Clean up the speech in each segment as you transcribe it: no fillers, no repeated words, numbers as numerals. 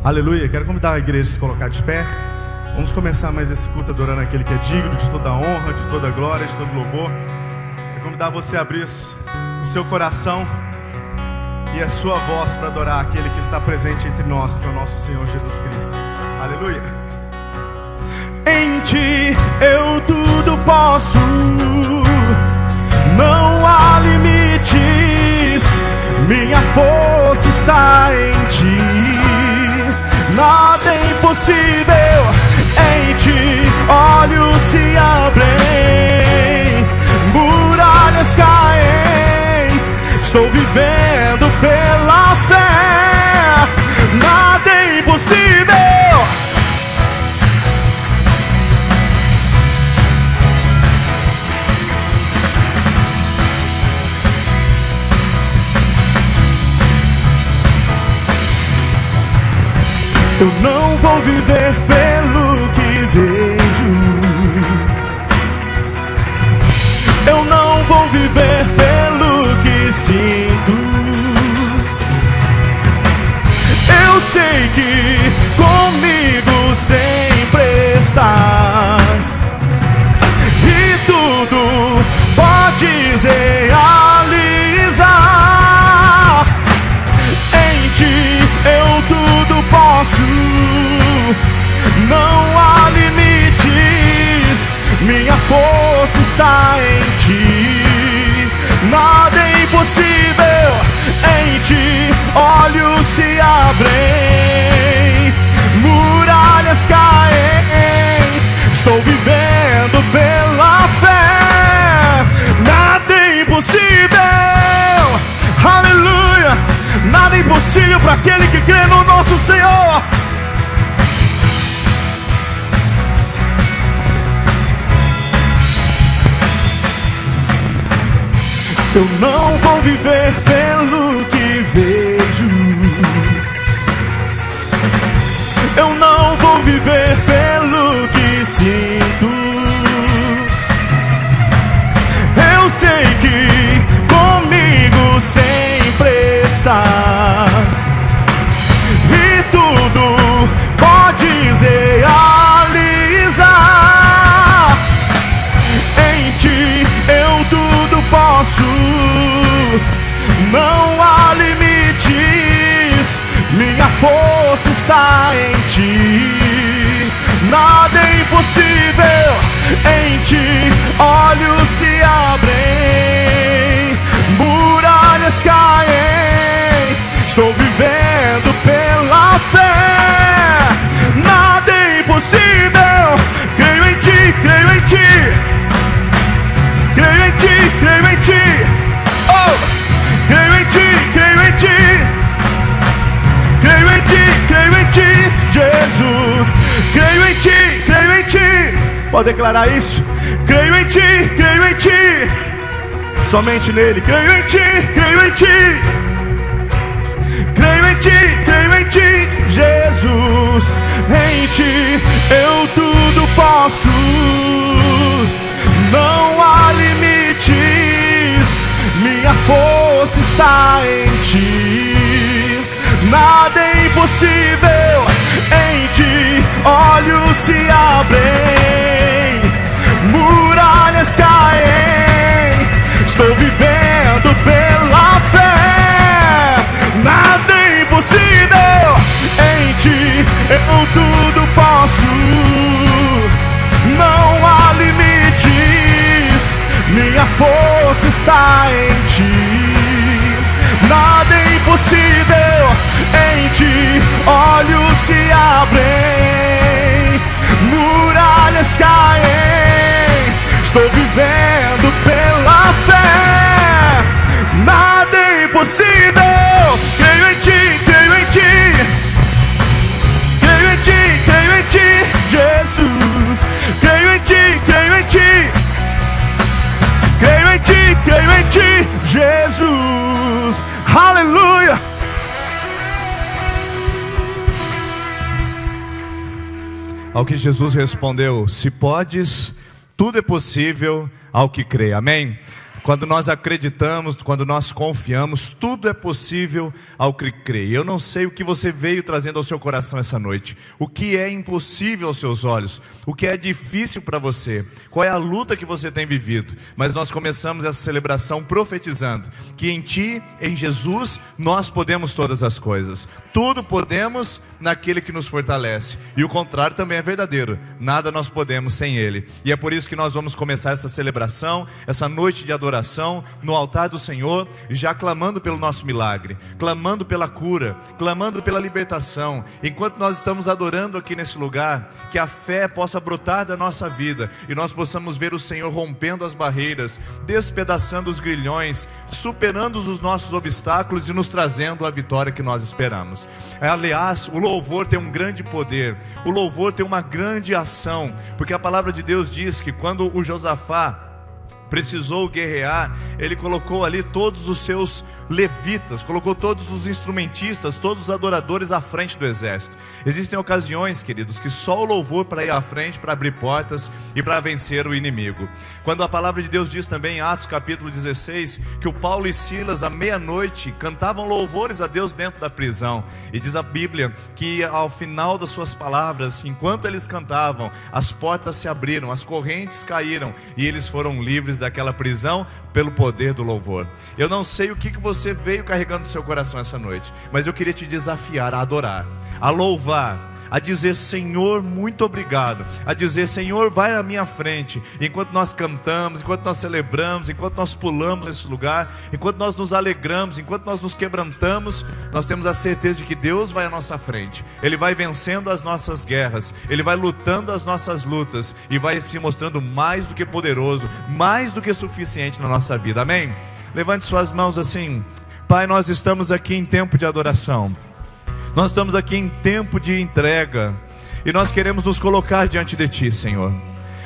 Aleluia, quero convidar a igreja a se colocar de pé. Vamos começar mais esse culto adorando aquele que é digno de toda honra, de toda glória, de todo louvor. Quero convidar você a abrir o seu coração e a sua voz para adorar aquele que está presente entre nós, que é o nosso Senhor Jesus Cristo. Aleluia. Em ti eu tudo posso, não há limites, minha força está em ti. Nada é impossível, em ti olhos se abrem, muralhas caem, estou vivendo pela fé. Nada é impossível. Eu não vou viver pelo que vejo, eu não vou viver pelo que sinto. Eu sei que comigo sempre estás, e tudo podes realizar. Em ti eu tudo posso, não há limites, minha força está em ti. Nada é impossível, em ti olhos se abrem, muralhas caem, estou vivendo pela fé. Nada é impossível, aleluia. Nada é impossível para aquele que crê no nosso Senhor. Eu não vou viver pelo que vejo, eu não vou viver pelo que sinto. Eu sei que comigo sempre estás, e tudo podes realizar. Em ti eu tudo posso, não há limites, minha força está em ti. Nada é impossível, em ti olhos se abrem, muralhas caem, estou vivendo pela fé. Nada é impossível, creio em ti, creio em ti, creio em ti, creio em ti. Oh, creio em ti, creio em ti, creio em ti, creio em ti, Jesus. Creio em ti, creio em ti. Pode declarar isso? Creio em ti, creio em ti. Somente nele, creio em ti, creio em ti. Creio em ti, creio em ti, Jesus. Em ti eu tudo posso, não há limites, minha força está em ti. Nada é impossível, em ti olhos se abrem, muralhas caem, estou vivendo pela fé. Nada é impossível, em ti eu tudo posso, não há limites, minha força está em ti. Nada é impossível, em ti olhos se abrem, muralhas caem, estou vivendo pela fé. Nada é impossível, creio em ti, creio em ti, creio em ti, creio em ti, Jesus. Creio em ti, creio em ti, creio em ti, creio em ti, Jesus. Aleluia. Ao que Jesus respondeu: se podes, tudo é possível ao que crê. Amém? Quando nós acreditamos, quando nós confiamos, tudo é possível ao que crê. Eu não sei o que você veio trazendo ao seu coração essa noite, o que é impossível aos seus olhos, o que é difícil para você, qual é a luta que você tem vivido, mas nós começamos essa celebração profetizando que em Ti, em Jesus, nós podemos todas as coisas. Tudo podemos naquele que nos fortalece, e o contrário também é verdadeiro, nada nós podemos sem Ele. E é por isso que nós vamos começar essa celebração, essa noite de adoração no altar do Senhor, já clamando pelo nosso milagre, clamando pela cura, clamando pela libertação. Enquanto nós estamos adorando aqui nesse lugar, que a fé possa brotar da nossa vida e nós possamos ver o Senhor rompendo as barreiras, despedaçando os grilhões, superando os nossos obstáculos e nos trazendo a vitória que nós esperamos. Aliás, o louvor tem um grande poder, o louvor tem uma grande ação, porque a palavra de Deus diz que quando o Josafá precisou guerrear, ele colocou ali todos os seus levitas, colocou todos os instrumentistas, todos os adoradores à frente do exército. Existem ocasiões, queridos, que só o louvor para ir à frente, para abrir portas e para vencer o inimigo. Quando a palavra de Deus diz também em Atos capítulo 16, que o Paulo e Silas à meia-noite cantavam louvores a Deus dentro da prisão, e diz a Bíblia que ao final das suas palavras, enquanto eles cantavam, as portas se abriram, as correntes caíram e eles foram livres daquela prisão pelo poder do louvor. Eu não sei o que você veio carregando no seu coração essa noite, mas eu queria te desafiar a adorar, a louvar, a dizer: Senhor, muito obrigado, a dizer: Senhor, vai à minha frente, enquanto nós cantamos, enquanto nós celebramos, enquanto nós pulamos nesse lugar, enquanto nós nos alegramos, enquanto nós nos quebrantamos, nós temos a certeza de que Deus vai à nossa frente, Ele vai vencendo as nossas guerras, Ele vai lutando as nossas lutas, e vai se mostrando mais do que poderoso, mais do que suficiente na nossa vida, amém? Levante suas mãos assim. Pai, nós estamos aqui em tempo de adoração, nós estamos aqui em tempo de entrega, e nós queremos nos colocar diante de Ti, Senhor.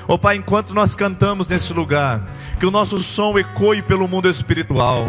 Ó Pai, enquanto nós cantamos nesse lugar, que o nosso som ecoe pelo mundo espiritual,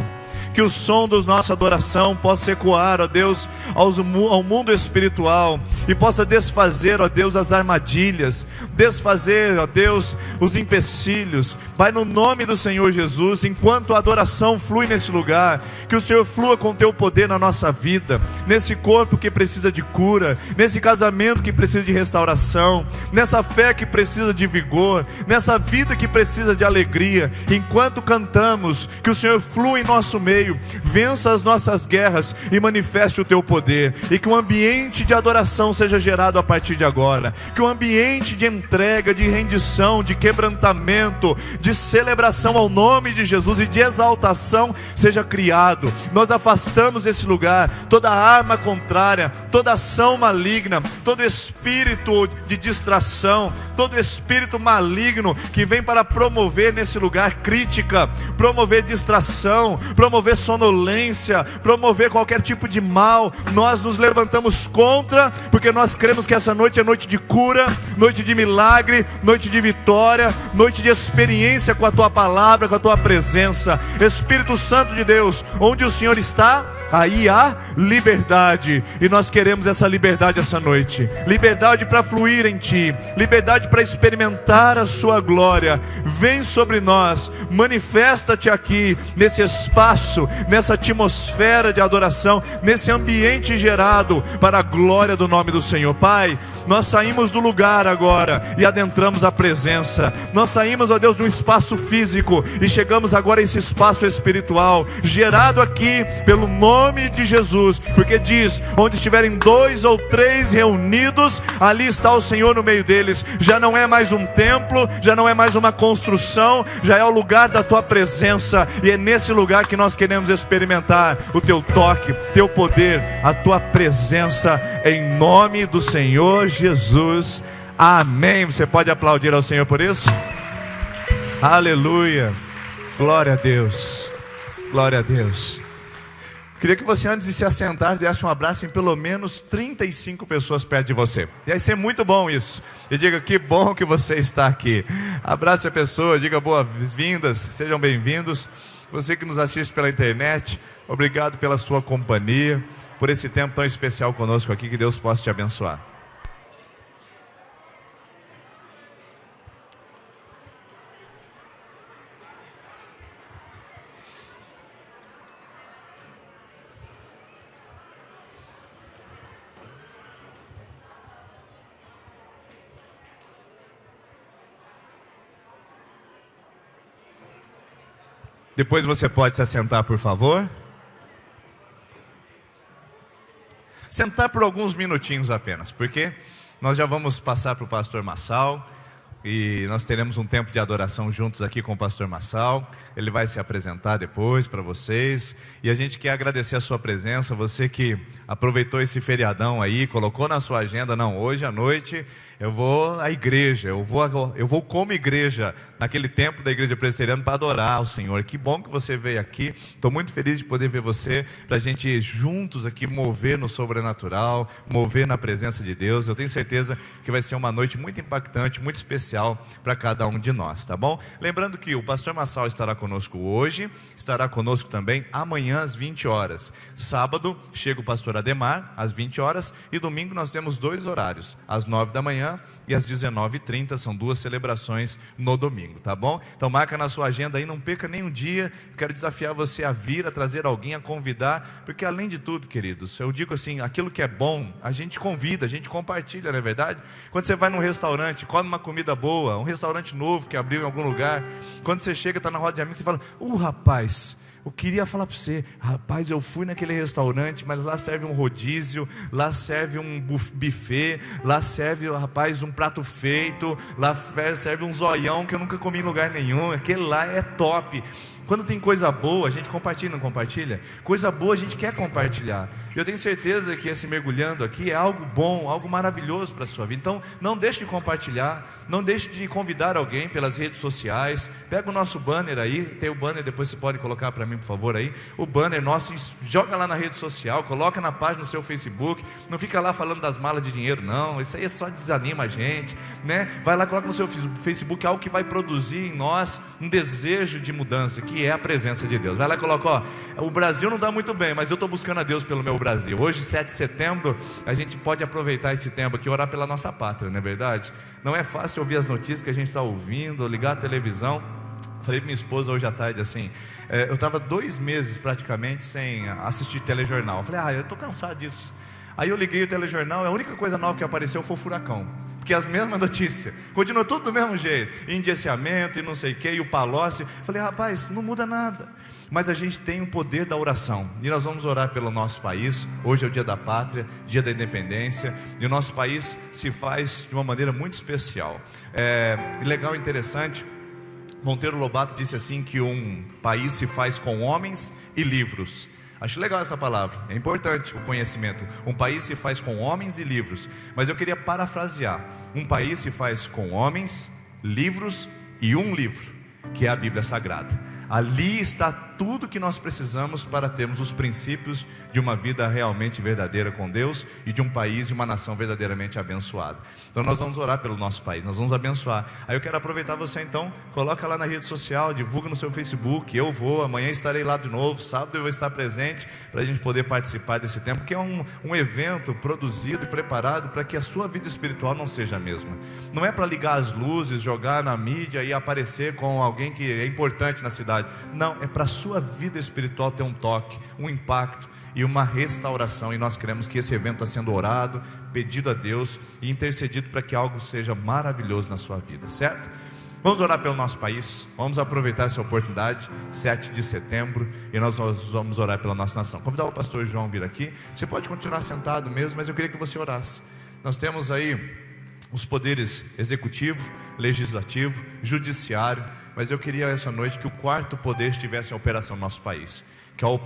que o som da nossa adoração possa ecoar, ó Deus, ao mundo espiritual, e possa desfazer, ó Deus, as armadilhas, desfazer, ó Deus, os empecilhos. Pai, no nome do Senhor Jesus, enquanto a adoração flui nesse lugar, que o Senhor flua com Teu poder na nossa vida, nesse corpo que precisa de cura, nesse casamento que precisa de restauração, nessa fé que precisa de vigor, nessa vida que precisa de alegria. Enquanto cantamos, que o Senhor flua em nosso meio, vença as nossas guerras e manifeste o Teu poder, e que um ambiente de adoração seja gerado a partir de agora, que um ambiente de entrega, de rendição, de quebrantamento, de celebração ao nome de Jesus e de exaltação seja criado. Nós afastamos desse lugar toda arma contrária, toda ação maligna, todo espírito de distração, todo espírito maligno que vem para promover nesse lugar crítica, promover distração, promover sonolência, promover qualquer tipo de mal. Nós nos levantamos contra, porque nós cremos que essa noite é noite de cura, noite de milagre, noite de vitória, noite de experiência com a Tua palavra, com a Tua presença. Espírito Santo de Deus, onde o Senhor está, aí há liberdade, e nós queremos essa liberdade essa noite, liberdade para fluir em Ti, liberdade para experimentar a Sua glória. Vem sobre nós, manifesta-te aqui nesse espaço, nessa atmosfera de adoração, nesse ambiente gerado para a glória do nome do Senhor. Pai, nós saímos do lugar agora e adentramos a presença. Nós saímos, ó Deus, de um espaço físico e chegamos agora a esse espaço espiritual, gerado aqui pelo nome de Jesus, porque diz: onde estiverem 2 ou 3 reunidos, ali está o Senhor no meio deles. Já não é mais um templo, já não é mais uma construção, já é o lugar da Tua presença, e é nesse lugar que nós queremos experimentar o Teu toque, Teu poder, a Tua presença, em nome do Senhor Jesus, amém. Você pode aplaudir ao Senhor por isso? Aleluia, glória a Deus, glória a Deus. Queria que você, antes de se assentar, desse um abraço em pelo menos 35 pessoas perto de você. E aí ser muito bom isso. E diga: que bom que você está aqui. Abrace a pessoa, diga boas-vindas, sejam bem-vindos. Você que nos assiste pela internet, obrigado pela sua companhia, por esse tempo tão especial conosco aqui. Que Deus possa te abençoar. Depois você pode se assentar, por favor. Sentar por alguns minutinhos apenas, porque nós já vamos passar para o pastor Massal, e nós teremos um tempo de adoração juntos aqui com o pastor Massal. Ele vai se apresentar depois para vocês, e a gente quer agradecer a sua presença, você que aproveitou esse feriadão aí, colocou na sua agenda, não, hoje à noite eu vou à igreja, eu vou como igreja, naquele templo da igreja presbiteriana, para adorar ao Senhor. Que bom que você veio aqui, estou muito feliz de poder ver você, para a gente juntos aqui mover no sobrenatural, mover na presença de Deus. Eu tenho certeza que vai ser uma noite muito impactante, muito especial para cada um de nós, tá bom? Lembrando que o pastor Massal estará conosco hoje, estará conosco também amanhã às 20 horas. Sábado chega o pastor Ademar às 20 horas, e domingo nós temos 2 horários, às 9 da manhã e às 19h30, são 2 celebrações no domingo, tá bom? Então marca na sua agenda aí, não perca nenhum dia. Quero desafiar você a vir, a trazer alguém, a convidar, porque além de tudo, queridos, eu digo assim, aquilo que é bom, a gente convida, a gente compartilha, não é verdade? Quando você vai num restaurante, come uma comida boa, um restaurante novo que abriu em algum lugar, quando você chega, está na roda de amigos, você fala, rapaz, eu queria falar para você, rapaz, eu fui naquele restaurante, mas lá serve um rodízio, lá serve um buffet, lá serve, rapaz, um prato feito, lá serve um zoião que eu nunca comi em lugar nenhum, aquele lá é top. Quando tem coisa boa, a gente compartilha, não compartilha? Coisa boa a gente quer compartilhar. Eu tenho certeza que esse mergulhando aqui é algo bom, algo maravilhoso para a sua vida. Então, não deixe de compartilhar, não deixe de convidar alguém pelas redes sociais. Pega o nosso banner aí, tem o banner, depois você pode colocar para mim, por favor, aí. O banner nosso, joga lá na rede social, coloca na página do seu Facebook. Não fica lá falando das malas de dinheiro, não. Isso aí só desanima a gente, né? Vai lá, coloca no seu Facebook algo que vai produzir em nós um desejo de mudança, que é a presença de Deus. Vai lá e coloca, o Brasil não está muito bem, mas eu estou buscando a Deus pelo meu Brasil. Hoje, 7 de setembro, a gente pode aproveitar esse tempo aqui e orar pela nossa pátria, não é verdade? Não é fácil ouvir as notícias que a gente está ouvindo, ligar a televisão. Falei para minha esposa hoje à tarde assim, eu estava 2 meses praticamente sem assistir telejornal. Falei, eu estou cansado disso. Aí eu liguei o telejornal, a única coisa nova que apareceu foi o furacão, porque as mesmas notícias, continua tudo do mesmo jeito, indiciamento e não sei o que, e o Palocci. Falei, rapaz, não muda nada. Mas a gente tem o poder da oração, e nós vamos orar pelo nosso país. Hoje é o dia da pátria, dia da independência, e o nosso país se faz de uma maneira muito especial. Legal, interessante, Monteiro Lobato disse assim, que um país se faz com homens e livros. Acho legal essa palavra, é importante o conhecimento. Um país se faz com homens e livros. Mas eu queria parafrasear, um país se faz com homens, livros e um livro, que é a Bíblia Sagrada. Ali está tudo que nós precisamos para termos os princípios de uma vida realmente verdadeira com Deus, e de um país e uma nação verdadeiramente abençoada. Então nós vamos orar pelo nosso país, nós vamos abençoar. Aí eu quero aproveitar você então, coloca lá na rede social, divulga no seu Facebook. Eu vou, amanhã estarei lá de novo, sábado eu vou estar presente, para a gente poder participar desse tempo, que é um evento produzido e preparado para que a sua vida espiritual não seja a mesma. Não é para ligar as luzes, jogar na mídia e aparecer com alguém que é importante na cidade. Não, é para a sua vida espiritual ter um toque, um impacto e uma restauração. E nós queremos que esse evento está sendo orado, pedido a Deus e intercedido para que algo seja maravilhoso na sua vida, certo? Vamos orar pelo nosso país, vamos aproveitar essa oportunidade, 7 de setembro, e nós vamos orar pela nossa nação. Convidar o pastor João a vir aqui. Você pode continuar sentado mesmo, mas eu queria que você orasse. Nós temos aí os poderes executivo, legislativo, judiciário, mas eu queria essa noite que o 4º poder estivesse em operação no nosso país, que é o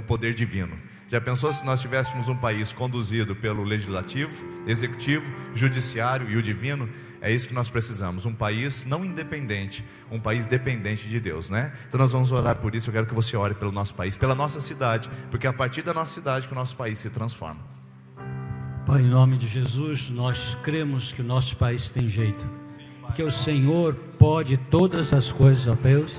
poder divino. Já pensou se nós tivéssemos um país conduzido pelo legislativo, executivo, judiciário e o divino? É isso que nós precisamos, um país não independente, um país dependente de Deus, né? Então nós vamos orar por isso. Eu quero que você ore pelo nosso país, pela nossa cidade, porque é a partir da nossa cidade que o nosso país se transforma. Pai, em nome de Jesus, nós cremos que o nosso país tem jeito, porque o Senhor pode todas as coisas, ó Deus.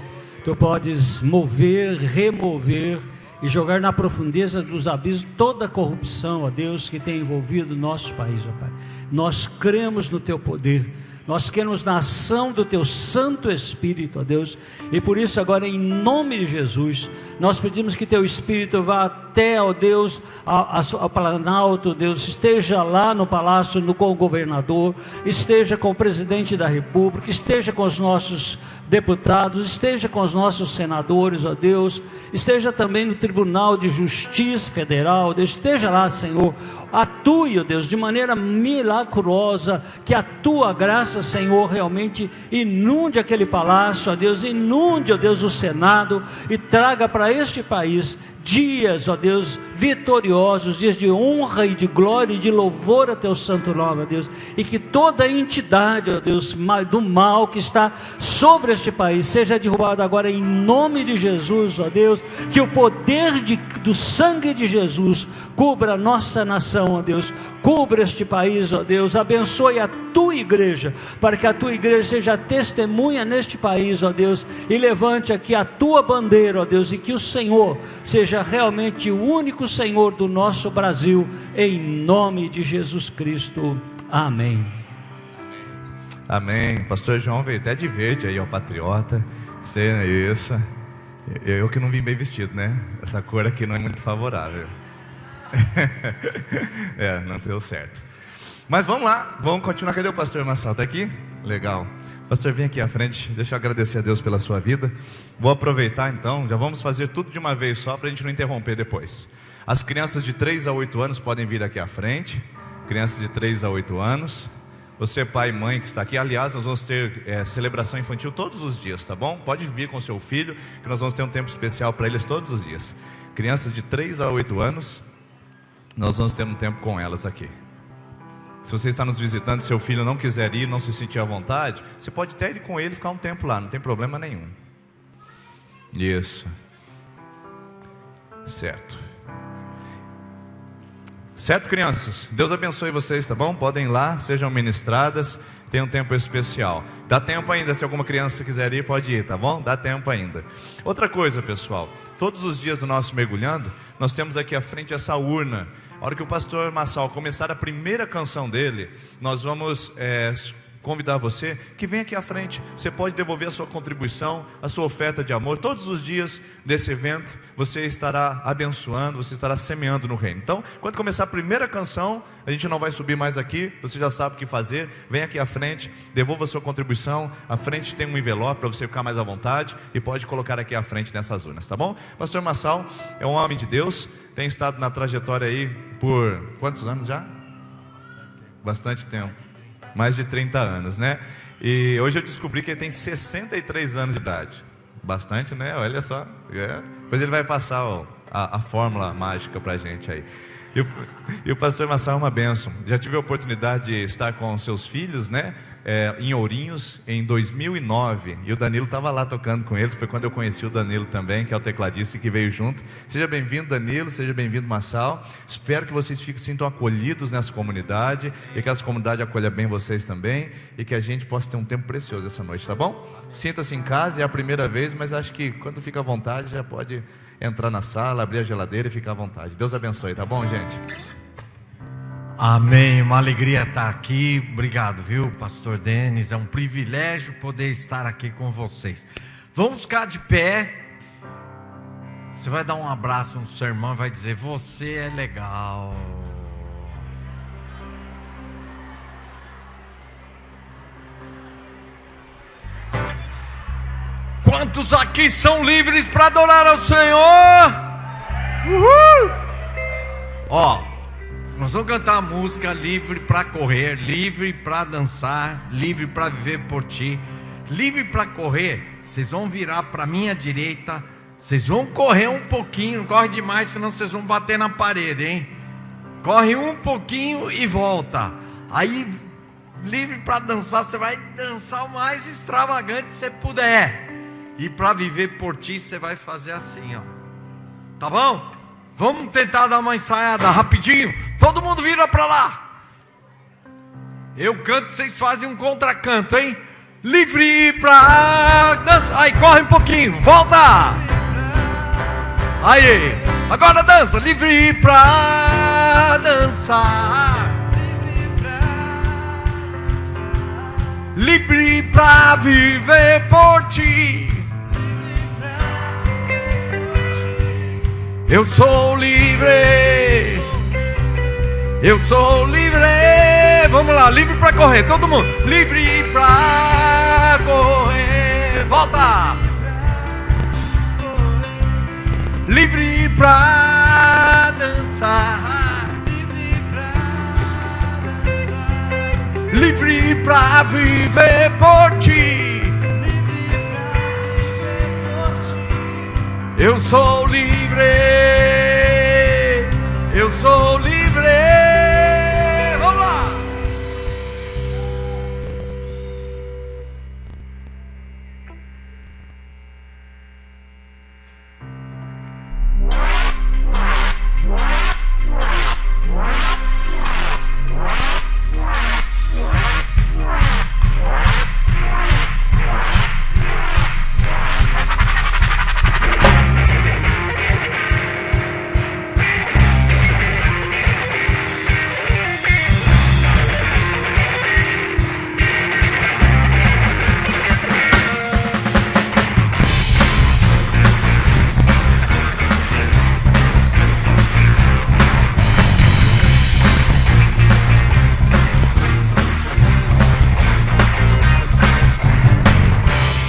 Tu podes mover, remover e jogar na profundeza dos abismos toda a corrupção, ó Deus, que tem envolvido o nosso país, ó Pai. Nós cremos no Teu poder, nós cremos na ação do Teu Santo Espírito, ó Deus, e por isso agora, em nome de Jesus, nós pedimos que Teu Espírito vá até, ó Deus, ao Planalto, Deus, esteja lá no palácio com o governador, esteja com o presidente da República, esteja com os nossos deputados, esteja com os nossos senadores, ó Deus, esteja também no Tribunal de Justiça Federal, Deus, esteja lá, Senhor, atue, ó Deus, de maneira milagrosa, que a tua graça, Senhor, realmente inunde aquele palácio, ó Deus, inunde, ó Deus, o Senado, e traga para este país dias, ó Deus, vitoriosos, dias de honra e de glória e de louvor a teu santo nome, ó Deus, e que toda entidade, ó Deus, do mal que está sobre este país, seja derrubada agora em nome de Jesus, ó Deus, que o poder do sangue de Jesus cubra a nossa nação, ó Deus, cubra este país, ó Deus, abençoe a tua igreja, para que a tua igreja seja testemunha neste país, ó Deus, e levante aqui a tua bandeira, ó Deus, e que o Senhor seja realmente o único Senhor do nosso Brasil, em nome de Jesus Cristo, amém. Amém. Pastor João veio até de verde aí, ó, patriota. Isso. Eu que não vim bem vestido, né? Essa cor aqui não é muito favorável. Não deu certo. Mas vamos lá, vamos continuar. Cadê o pastor Marçal? Está aqui? Legal. Pastor, vem aqui à frente. Deixa eu agradecer a Deus pela sua vida. Vou aproveitar então, já vamos fazer tudo de uma vez só, para a gente não interromper depois. As crianças de 3 a 8 anos podem vir aqui à frente. Crianças de 3 a 8 anos. Você, pai e mãe que está aqui, aliás, nós vamos ter celebração infantil todos os dias, tá bom? Pode vir com seu filho, que nós vamos ter um tempo especial para eles todos os dias. Crianças de 3 a 8 anos, nós vamos ter um tempo com elas aqui. Se você está nos visitando, seu filho não quiser ir, não se sentir à vontade, você pode até ir com ele e ficar um tempo lá, não tem problema nenhum. Isso. Certo, crianças? Deus abençoe vocês, tá bom? Podem ir lá, sejam ministradas, tem um tempo especial. Dá tempo ainda, se alguma criança quiser ir, pode ir, tá bom? Dá tempo ainda. Outra coisa, pessoal, todos os dias do nosso mergulhando, nós temos aqui à frente essa urna. A hora que o pastor Marçal começar a primeira canção dele, nós vamos convidar você que venha aqui à frente. Você pode devolver a sua contribuição, a sua oferta de amor. Todos os dias desse evento você estará abençoando, você estará semeando no reino. Então, quando começar a primeira canção, a gente não vai subir mais aqui, você já sabe o que fazer. Vem aqui à frente, devolva a sua contribuição. À frente tem um envelope para você ficar mais à vontade, e pode colocar aqui à frente nessas urnas, tá bom? Pastor Marçal é um homem de Deus, tem estado na trajetória aí por quantos anos já? Bastante tempo. Mais de 30 anos, né? E hoje eu descobri que ele tem 63 anos de idade. Bastante, né? Olha só. Depois ele vai passar a fórmula mágica pra gente aí. E o pastor Marçal é uma bênção. Já tive a oportunidade de estar com seus filhos, né? Em Ourinhos, em 2009. E o Danilo estava lá tocando com eles. Foi quando eu conheci o Danilo também, que é o tecladista que veio junto. Seja bem-vindo, Danilo. Seja bem-vindo, Marçal. Espero que vocês sintam acolhidos nessa comunidade, e que essa comunidade acolha bem vocês também, e que a gente possa ter um tempo precioso essa noite, tá bom? Sinta-se em casa, é a primeira vez, mas acho que quando fica à vontade já pode entrar na sala, abrir a geladeira e ficar à vontade. Deus abençoe, tá bom, gente? Amém, uma alegria estar aqui. Obrigado, viu, pastor Denis? É um privilégio poder estar aqui com vocês. Vamos ficar de pé. Você vai dar um abraço no seu irmão e vai dizer: você é legal. Quantos aqui são livres para adorar ao Senhor? Uhul! Nós vamos cantar a música livre para correr, livre para dançar, livre para viver por ti. Livre para correr, vocês vão virar para a minha direita, vocês vão correr um pouquinho, não corre demais, senão vocês vão bater na parede, hein? Corre um pouquinho e volta. Aí, livre para dançar, você vai dançar o mais extravagante que você puder. E para viver por ti, você vai fazer assim, ó. Tá bom? Vamos tentar dar uma ensaiada rapidinho. Todo mundo vira para lá. Eu canto, vocês fazem um contracanto, hein? Livre pra dançar. Aí, corre um pouquinho, volta. Aí, agora dança. Livre pra dançar. Livre pra viver por ti. Eu sou livre. Eu sou livre. Vamos lá, livre para correr, todo mundo. Livre para correr. Volta. Livre para dançar. Livre para viver por ti. Eu sou livre. Eu sou livre. Vamos lá.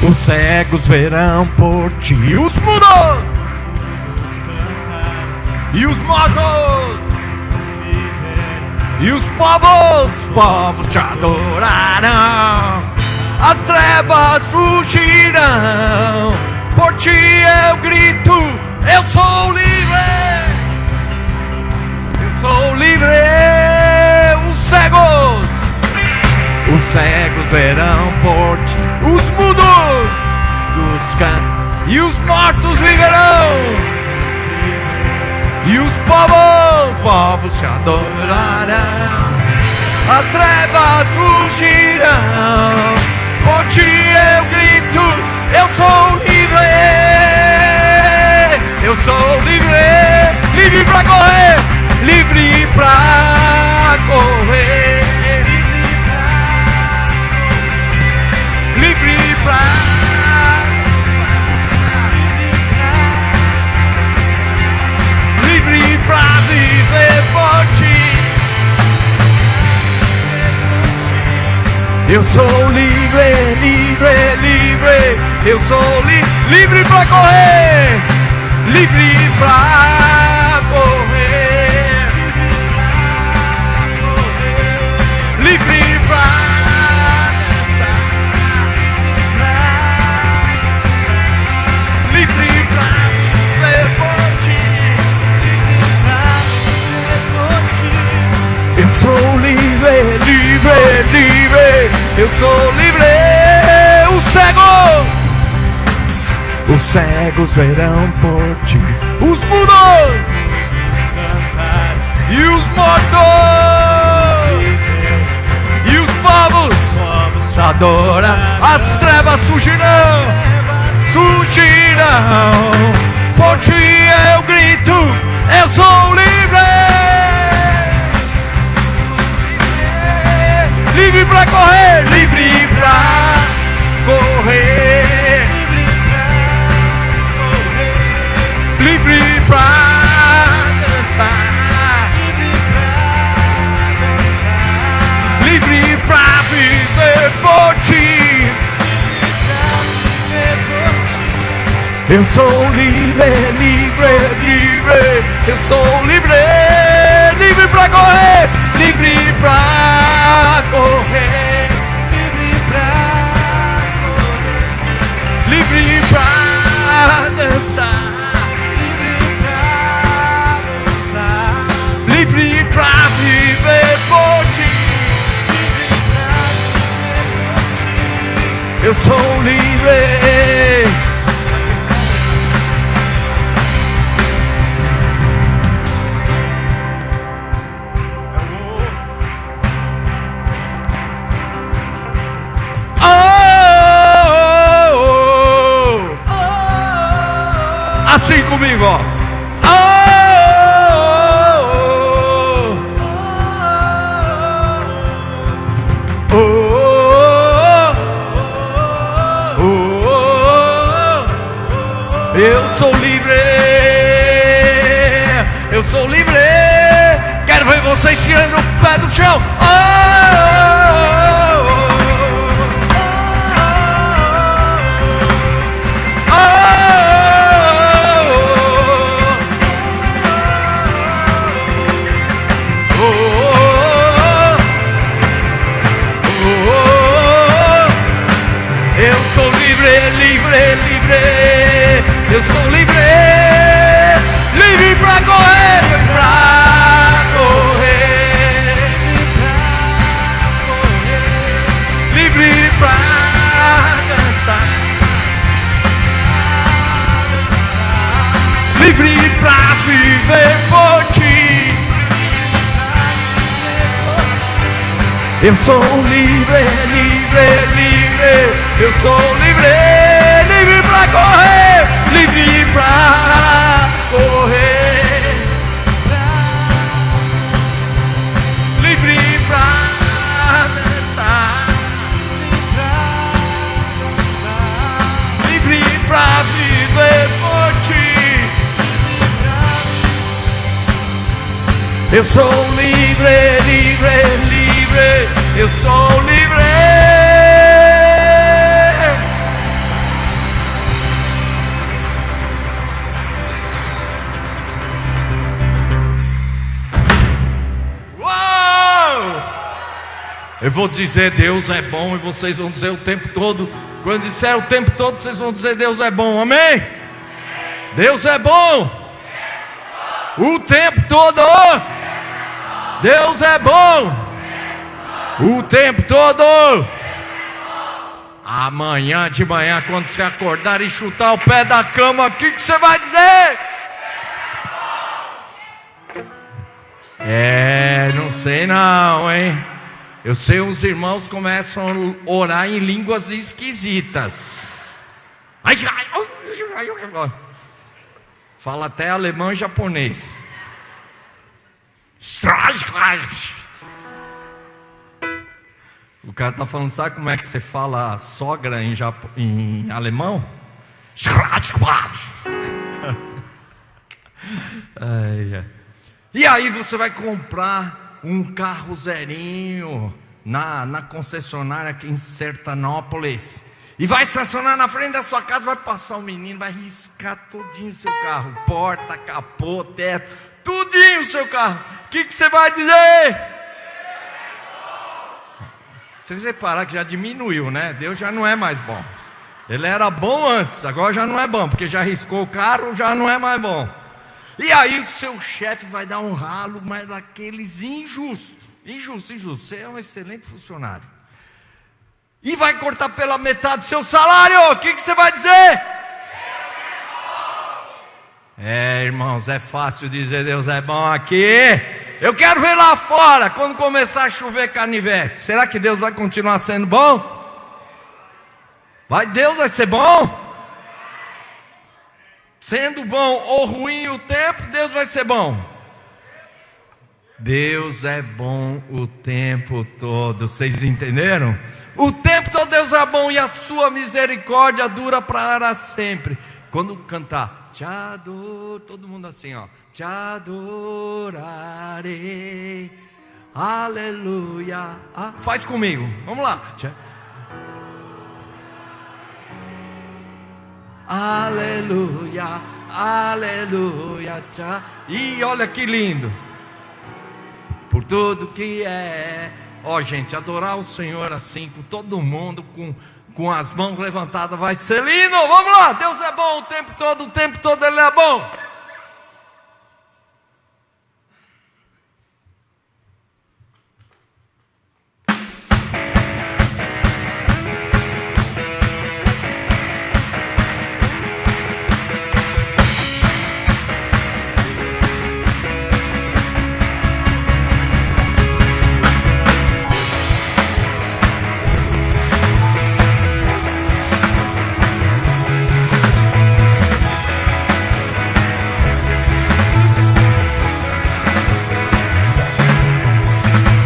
Os cegos verão por ti, os mudos e os mortos e os povos te adorarão. As trevas fugirão, por ti eu grito, eu sou livre. Eu sou livre. Os cegos verão por ti, os mudos e os mortos viverão, e os povos te adorarão. As trevas fugirão, por ti eu grito, eu sou livre. Eu sou livre, livre pra correr, livre pra correr. Livre pra viver por ti. Eu sou livre, livre, livre. Eu sou livre pra correr, livre pra correr, livre pra eu sou livre, livre, livre. Eu sou livre. Os cegos verão por ti, os mudos e os mortos e os povos te adoram. As trevas fugirão, por ti eu grito, eu sou livre. Livre pra correr, livre pra correr, livre pra dançar, livre pra viver por ti. Eu sou livre, livre, livre. Eu sou livre, livre pra correr, livre pra correr, livre pra correr, livre pra dançar, livre pra viver por ti. Eu sou livre. Assim comigo, ó. Eu sou livre. eu sou livre. Quero ver vocês tirando o pé do chão. Eu sou livre, livre, livre. Eu sou livre, livre pra correr, pra correr, livre pra dançar, livre pra viver por ti. Eu sou livre, livre, livre. Eu sou livre, livre pra correr, livre pra correr, livre pra dançar, livre pra viver por ti. Eu sou livre, livre, livre. Eu sou livre. Eu vou dizer Deus é bom e vocês vão dizer o tempo todo. Quando disser o tempo todo, vocês vão dizer Deus é bom, amém? Deus é bom o tempo todo. Deus é bom o tempo todo. Amanhã de manhã, quando você acordar e chutar o pé da cama, o que você vai dizer? Não sei não, hein? Eu sei, os irmãos começam a orar em línguas esquisitas. Fala até alemão e japonês. O cara está falando, sabe como é que você fala sogra em alemão? E aí você vai comprar um carro zerinho na concessionária aqui em Sertanópolis e vai estacionar na frente da sua casa, vai passar um menino, vai riscar todinho o seu carro, porta, capô, teto, tudinho o seu carro. O que você vai dizer? Vocês repararam que já diminuiu, né? Deus já não é mais bom. Ele era bom antes, agora já não é bom, porque já riscou o carro, já não é mais bom. E aí o seu chefe vai dar um ralo, mas daqueles injusto. Você é um excelente funcionário. E vai cortar pela metade do seu salário. O que você vai dizer? Irmãos, é fácil dizer Deus é bom aqui. Eu quero ver lá fora, quando começar a chover canivete. Será que Deus vai continuar sendo bom? Deus vai ser bom? Sendo bom ou ruim o tempo, Deus vai ser bom. Deus é bom o tempo todo. Vocês entenderam? O tempo todo Deus é bom e a sua misericórdia dura para sempre. Quando cantar, te adoro, todo mundo assim, ó. Te adorarei, aleluia. Faz comigo, vamos lá. Aleluia, aleluia, tchau. E olha que lindo. Por tudo que é. Gente, adorar o Senhor assim, com todo mundo, com as mãos levantadas, vai ser lindo. Vamos lá, Deus é bom o tempo todo Ele é bom.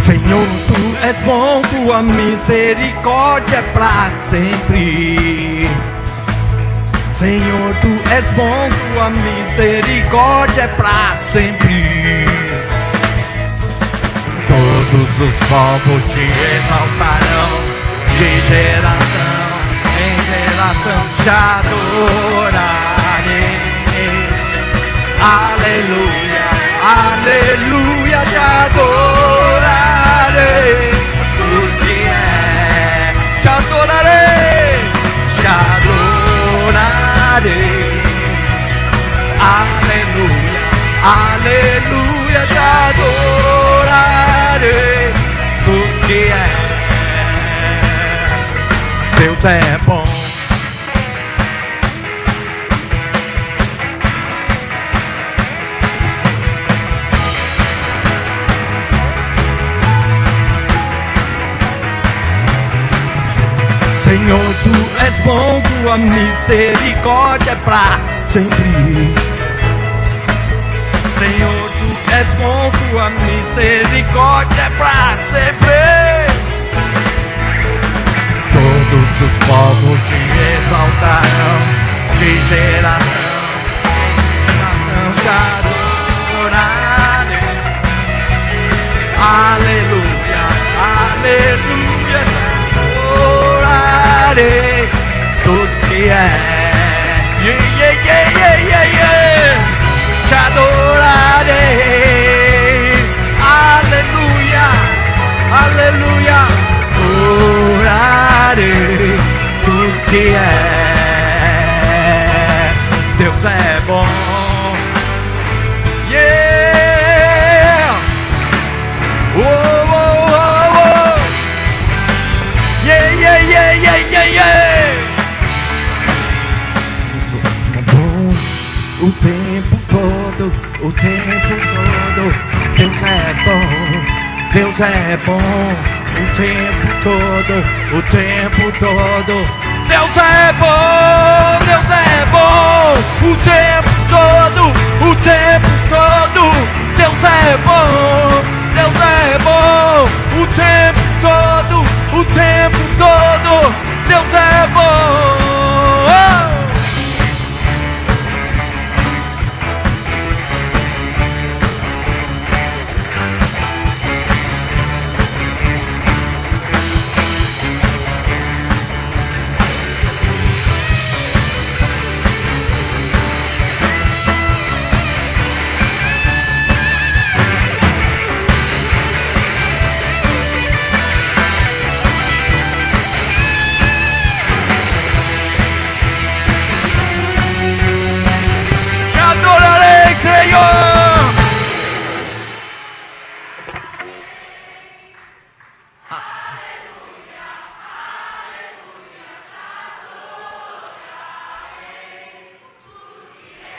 Senhor, Tu és bom, Tua misericórdia é pra sempre. Senhor, tu és bom, tua misericórdia é pra sempre. Todos os povos te exaltarão, de geração em geração te adorarei. Aleluia, aleluia, te adorarei. Tu que é, te adorarei, te adorarei. Aleluia, aleluia, te adorarei. Tu que é, Deus é bom. Senhor, tu és bom, tua misericórdia é pra sempre. Senhor, tu és bom, tua misericórdia é pra sempre. Todos os povos te exaltarão, de geração em geração te adorarei. Aleluia, aleluia, te adorarei. Tudo que é, te adorarei. Aleluia, aleluia, adorarei. Tudo que é, Deus é bom. Yeah, oh, oh, oh, oh. Yeah, yeah, yeah, yeah, yeah, yeah. Bom, o tempo todo, o tempo todo. Deus é bom, Deus é bom. O tempo todo, o tempo todo. Deus é bom, Deus é bom. O tempo todo, o tempo todo. Deus é bom, Deus é bom. O tempo todo, o tempo todo. Deus é bom.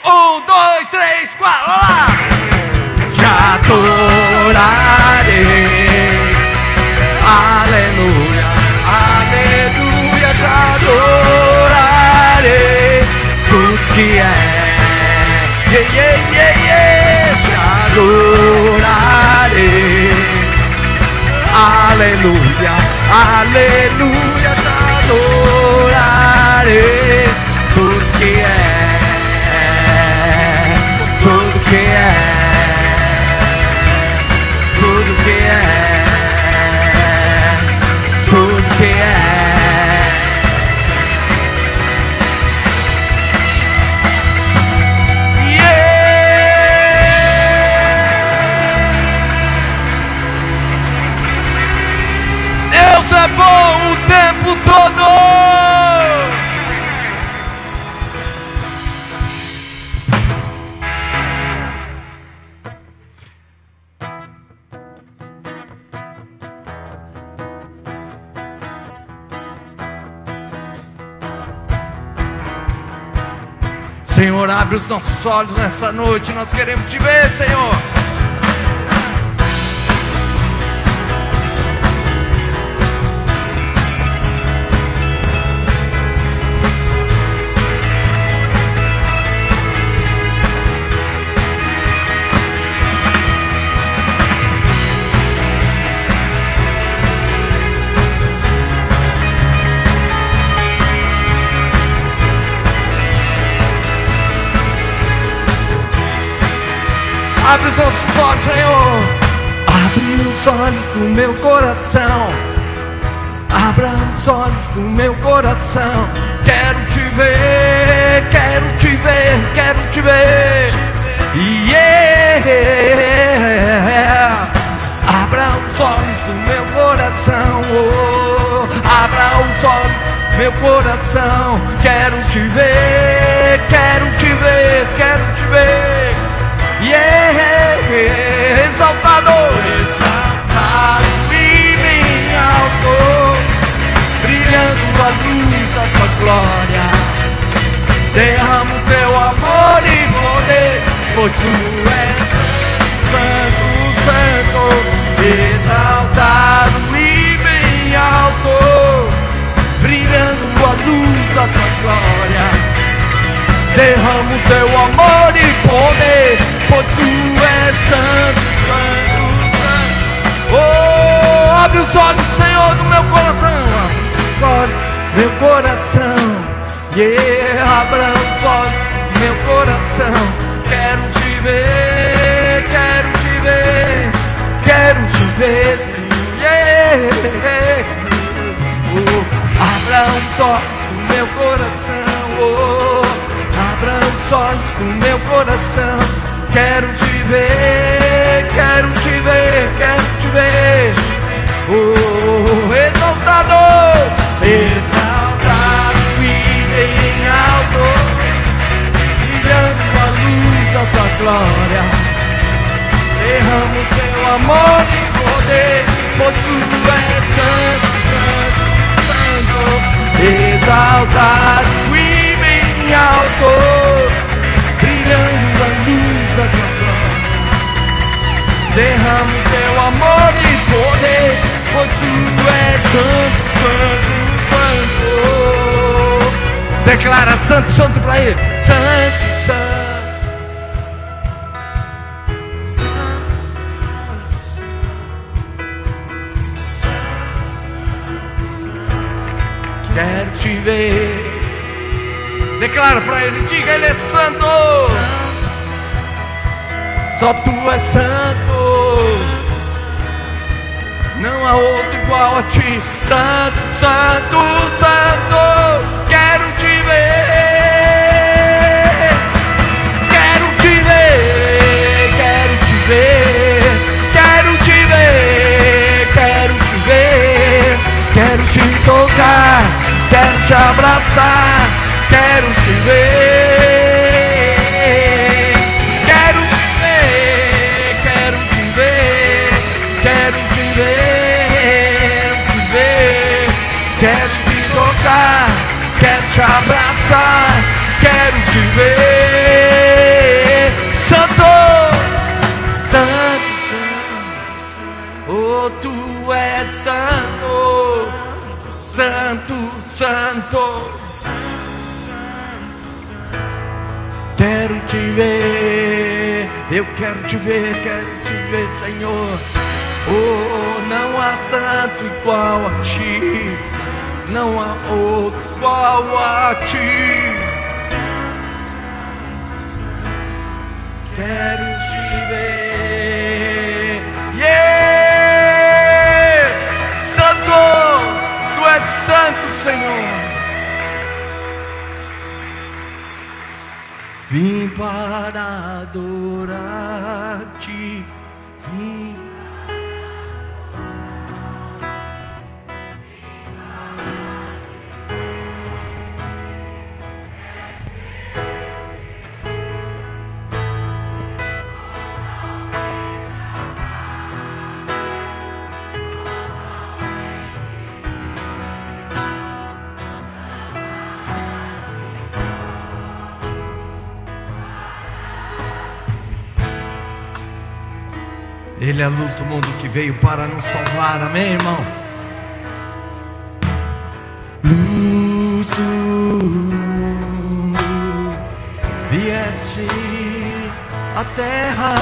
Um, dois, três, quatro, lá! Te adorarei. Aleluia, aleluia, te adorarei. Tudo que é, yeah, yeah, yeah, yeah. Te adorarei. Aleluia, aleluia, te adorarei. Tudo que é, tudo que é, tudo que é, tudo que é. Yeah! Deus é bom o tempo todo. Senhor, abre os nossos olhos nessa noite, nós queremos te ver, Senhor. Abre os nossos olhos, Senhor. Abre os olhos do meu coração. Abra os olhos do meu coração. Quero te ver, quero te ver, quero te ver. Yeah. Abra os olhos do meu coração. Oh. Abra os olhos do meu coração. Quero te ver, quero te ver, quero te ver. Yeah. Exaltado, exaltado e bem alto, brilhando a luz da tua glória. Derrama o teu amor e poder, pois tu és santo, santo, exaltado e bem alto, brilhando a luz da tua glória. Derrama o teu amor e poder, pois tu és santo, santo, santo. Oh, abre os olhos, Senhor, do meu coração. Abre meu coração. Yeah, abra os olhos do meu coração. Quero te ver, quero te ver, quero te ver. Yeah. Oh, abra os olhos do meu coração. Oh, abra os olhos do meu coração. Quero te ver, quero te ver, quero te ver. Oh, exaltado, exaltado e bem alto, brilhando a luz da tua glória. Derrama o teu amor e poder, pois tu és santo, santo, santo. Exaltado e bem alto, brilhando a luz da tua glória. Derrama o teu amor e poder, pois tu és santo, santo, santo. Declara santo, santo para ele. Santo, santo. Quero te ver. Declara para ele, diga, ele é santo. Só tu és santo. Não há outro igual a ti. Santo, santo, santo. Quero te ver. Quero te ver. Quero te ver. Quero te ver. Quero te ver. Quero te tocar. Quero te abraçar. Quero te ver. Quero te ver. Quero te ver. Quero te ver. Quero te tocar. Quero te abraçar. Quero te ver. Santo, santo, santo. Oh, tu és santo. Santo, santo. Quero te ver, eu quero te ver, Senhor. Oh, não há santo igual a ti, não há outro igual a ti. Quero te ver, yeah! Santo, tu és santo, Senhor. Vim para adorar-te, vim. Ele é a luz do mundo que veio para nos salvar, amém, irmãos? Luz do mundo, vieste à terra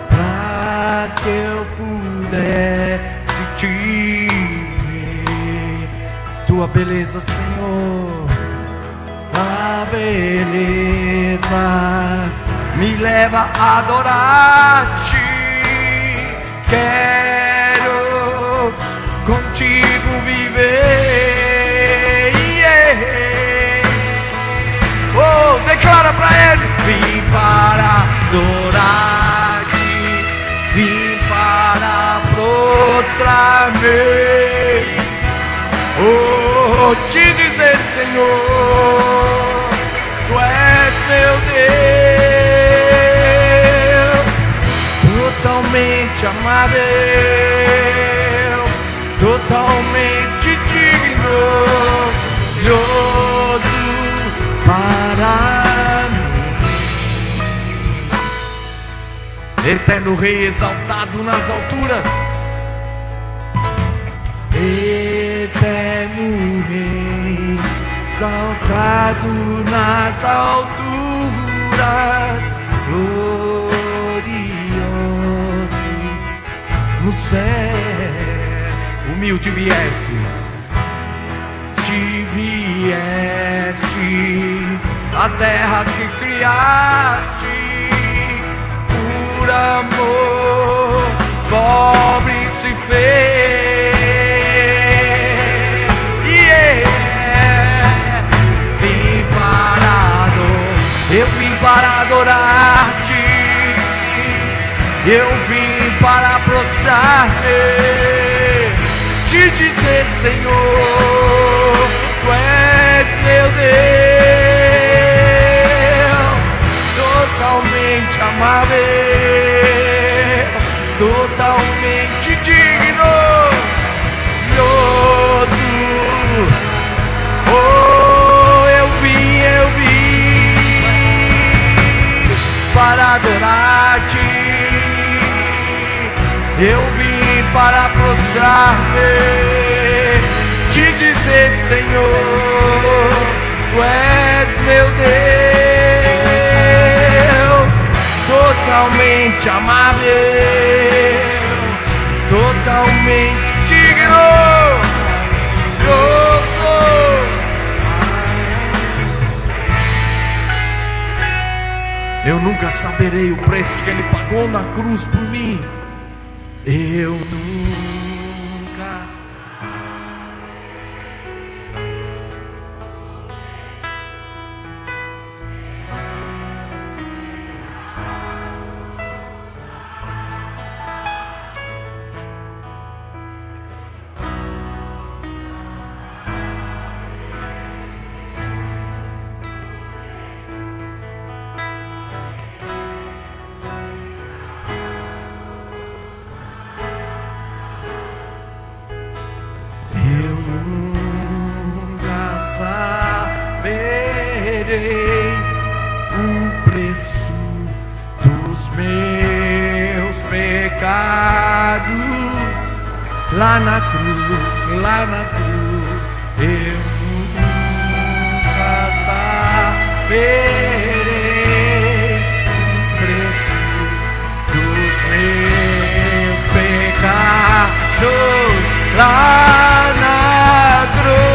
para que eu pudesse te ver. Tua beleza, Senhor, a beleza me leva a adorar-te. Quero contigo viver. Oh, declara pra ele: vim para adorar-te, vim para prostrar-me. Oh, te dizer, Senhor, tu és meu Deus, totalmente amável, totalmente digno, glorioso para mim. Eterno Rei, exaltado nas alturas, Eterno Rei, exaltado nas alturas, glorioso no céu. Humilde vieste, a terra que criaste, por amor pobre se fez. Eu vim para adorar-te, eu vim para prostrar-me, te dizer, Senhor, tu és meu Deus, totalmente amável, totalmente digno, glorioso. Oh, eu vim para adorar-te, eu vim para prostrar-me, te dizer, Senhor, tu és meu Deus, totalmente amável, totalmente digno, eu nunca saberei o preço que ele pagou na cruz por mim. Eu nunca. O preço dos meus pecados lá na cruz, eu nunca saberei o preço dos meus pecados lá na cruz.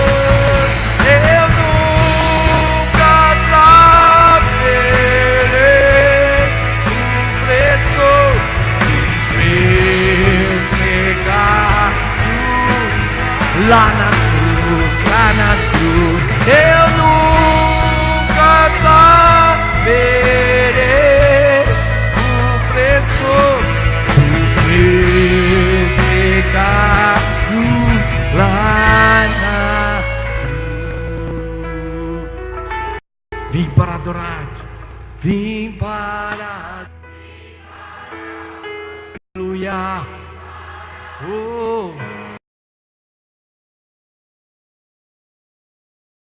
Lá na cruz, eu nunca saberei o preço dos meus pecados. Lá na cruz, vim para adorar-te, vim para aleluia. Oh,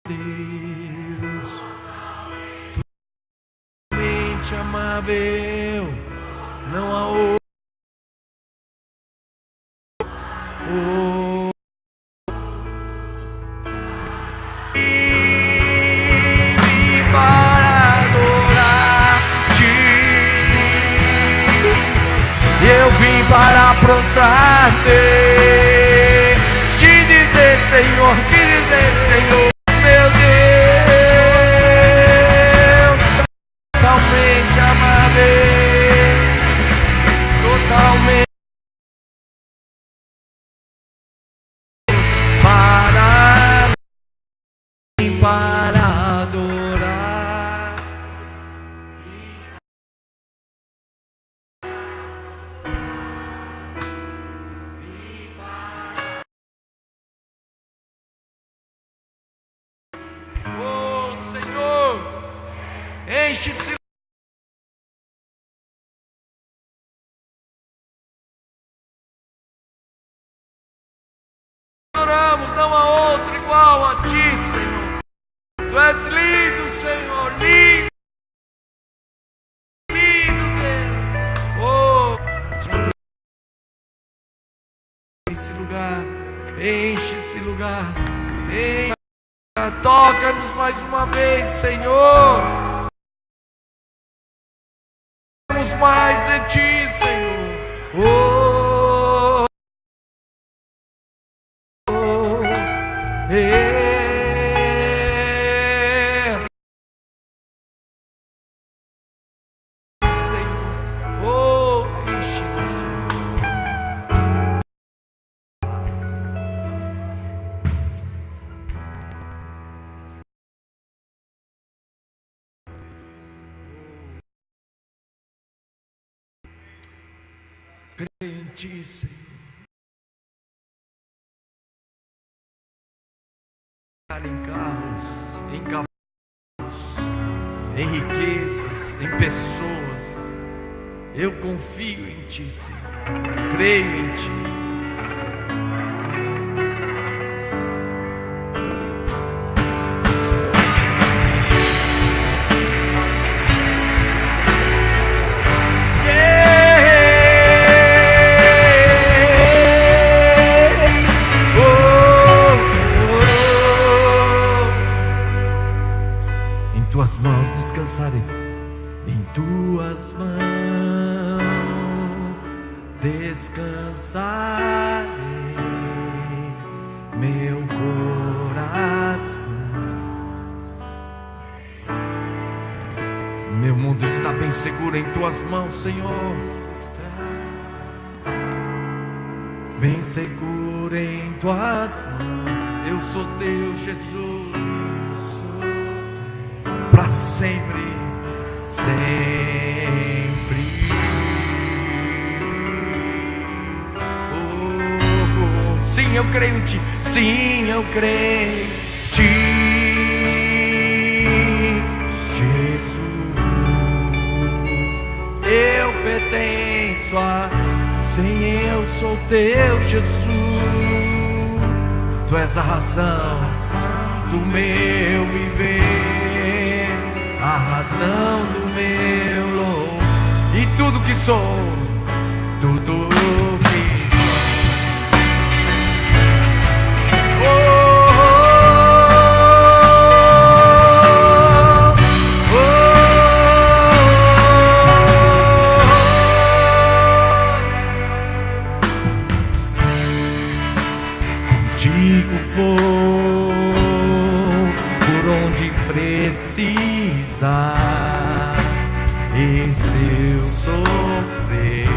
Deus, totalmente amável, não há outro. Oh, vim para adorar-te, eu vim para prostrar-te, te dizer, Senhor, meu Deus, totalmente amável. enche esse lugar. Oramos, não há outro igual a ti, Senhor. Tu és lindo, Senhor, lindo, lindo Deus. Oh, esse lugar, enche esse lugar, toca-nos mais uma vez, Senhor. Queremos mais de ti, Senhor. Creio em ti, Senhor. Em carros, em cavalos, em riquezas, em pessoas. Eu confio em ti, Senhor. Creio em ti. Em tuas mãos descansarei, meu coração. Meu mundo está bem seguro em tuas mãos, Senhor. Bem seguro em tuas mãos. Eu sou teu, Jesus. Para sempre, sempre. Sim, eu creio em ti. Sim, eu creio em ti, Jesus. Eu pertenço a. Sim, eu sou teu, Jesus. Tu és a razão do meu viver, a razão do meu louvor, e tudo que sou, tudo que sou. Oh, oh, oh, oh. Contigo vou por onde precisar, e se eu sofrer,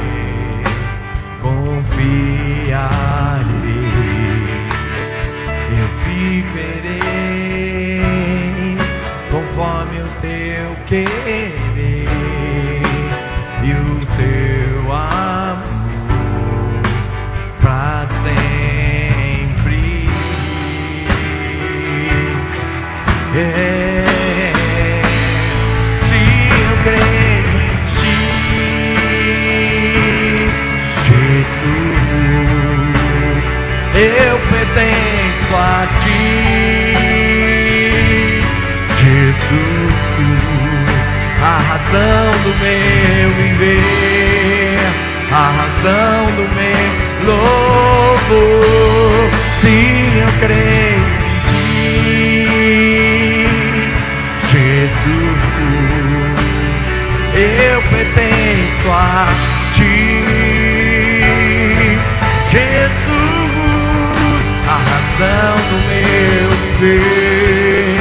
confiarei, eu viverei conforme o teu querer e o teu amor pra sempre. Eu pertenço a ti, Jesus, a razão do meu viver, a razão do meu louvor. Sim, eu creio em ti, Jesus, eu pertenço a ti, Jesus. A razão do meu viver,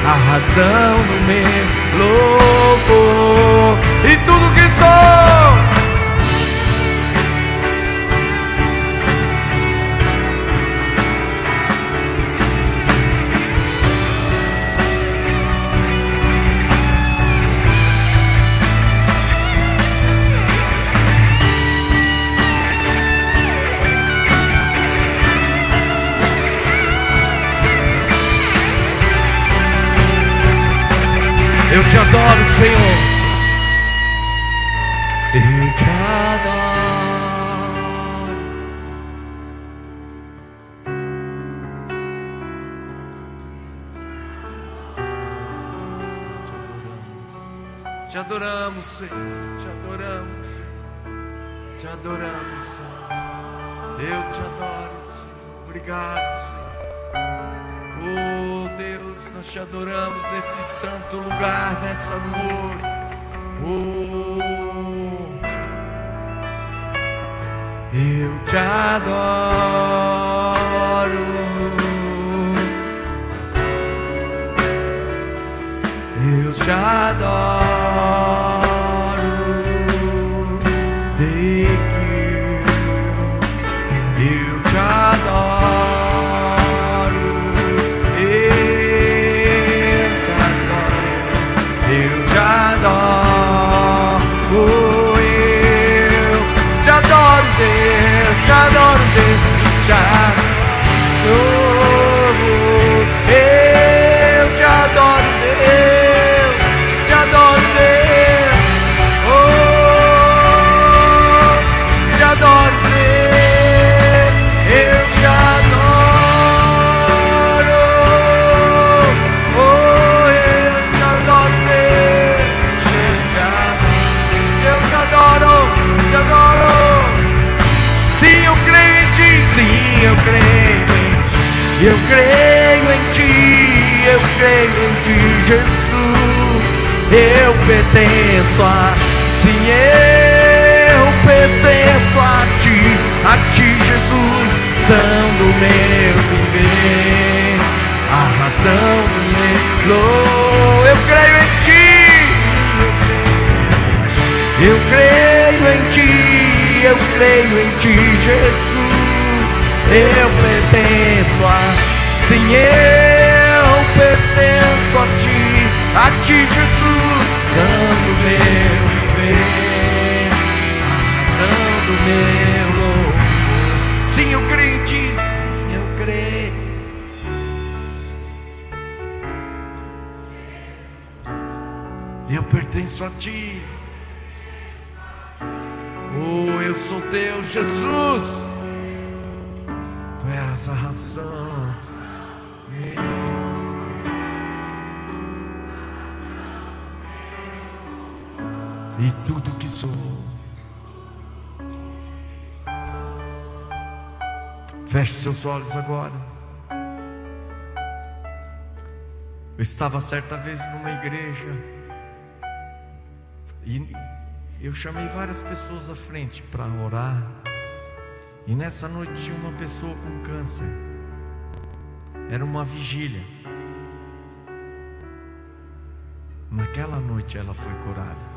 a razão do meu louvor, e tudo que sou. Eu te adoro, Senhor. Eu te adoro. Te adoramos, Senhor. Te adoramos, Senhor. Te adoramos, Senhor. Eu te adoro, Senhor. Obrigado, Senhor. Oh Deus, nós te adoramos nesse santo lugar, nessa noite. Oh, eu te adoro. Eu te adoro. Eu te adoro. Eu creio em ti, eu creio em ti, Jesus. Eu pertenço a, sim, eu pertenço a ti, Jesus. Razão do meu viver, a razão do meu. Eu creio em ti, eu creio em ti, eu creio em ti, Jesus. Eu pertenço a, sim, eu pertenço a ti, Jesus. Razão do meu viver, a razão do meu louvor. Sim, eu creio em ti, sim, eu creio. Eu pertenço a ti. Oh, eu sou teu, Jesus. Tu és a razão. E tudo que sou. Feche seus olhos agora. Eu estava certa vez numa igreja e eu chamei várias pessoas à frente para orar. E nessa noite tinha uma pessoa com câncer. Era uma vigília. Naquela noite ela foi curada.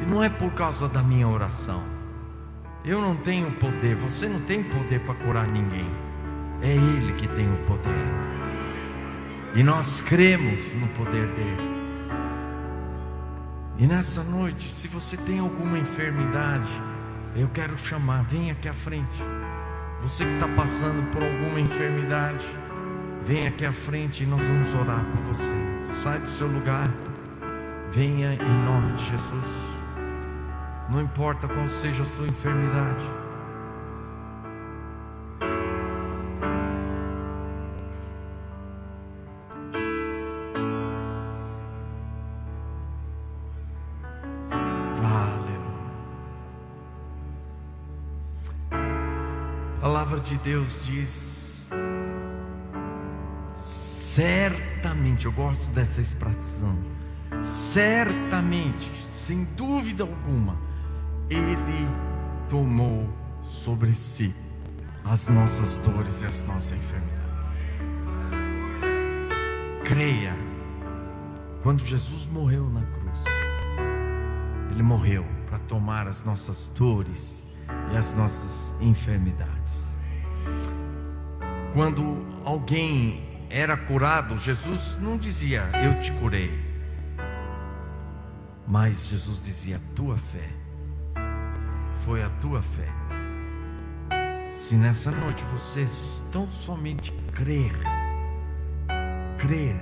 E não é por causa da minha oração. Eu não tenho poder. Você não tem poder para curar ninguém. É Ele que tem o poder. E nós cremos no poder dele. E nessa noite, se você tem alguma enfermidade, eu quero chamar, vem aqui à frente. Você que está passando por alguma enfermidade, vem aqui à frente e nós vamos orar por você. Sai do seu lugar, venha em nome de Jesus. Não importa qual seja a sua enfermidade. A palavra de Deus diz: certamente, eu gosto dessa expressão, certamente, sem dúvida alguma, Ele tomou sobre si as nossas dores e as nossas enfermidades. Creia, quando Jesus morreu na cruz, Ele morreu para tomar as nossas dores e as nossas enfermidades. Quando alguém era curado, Jesus não dizia: eu te curei, mas Jesus dizia: tua fé, foi a tua fé. Se nessa noite você tão somente crer, crer,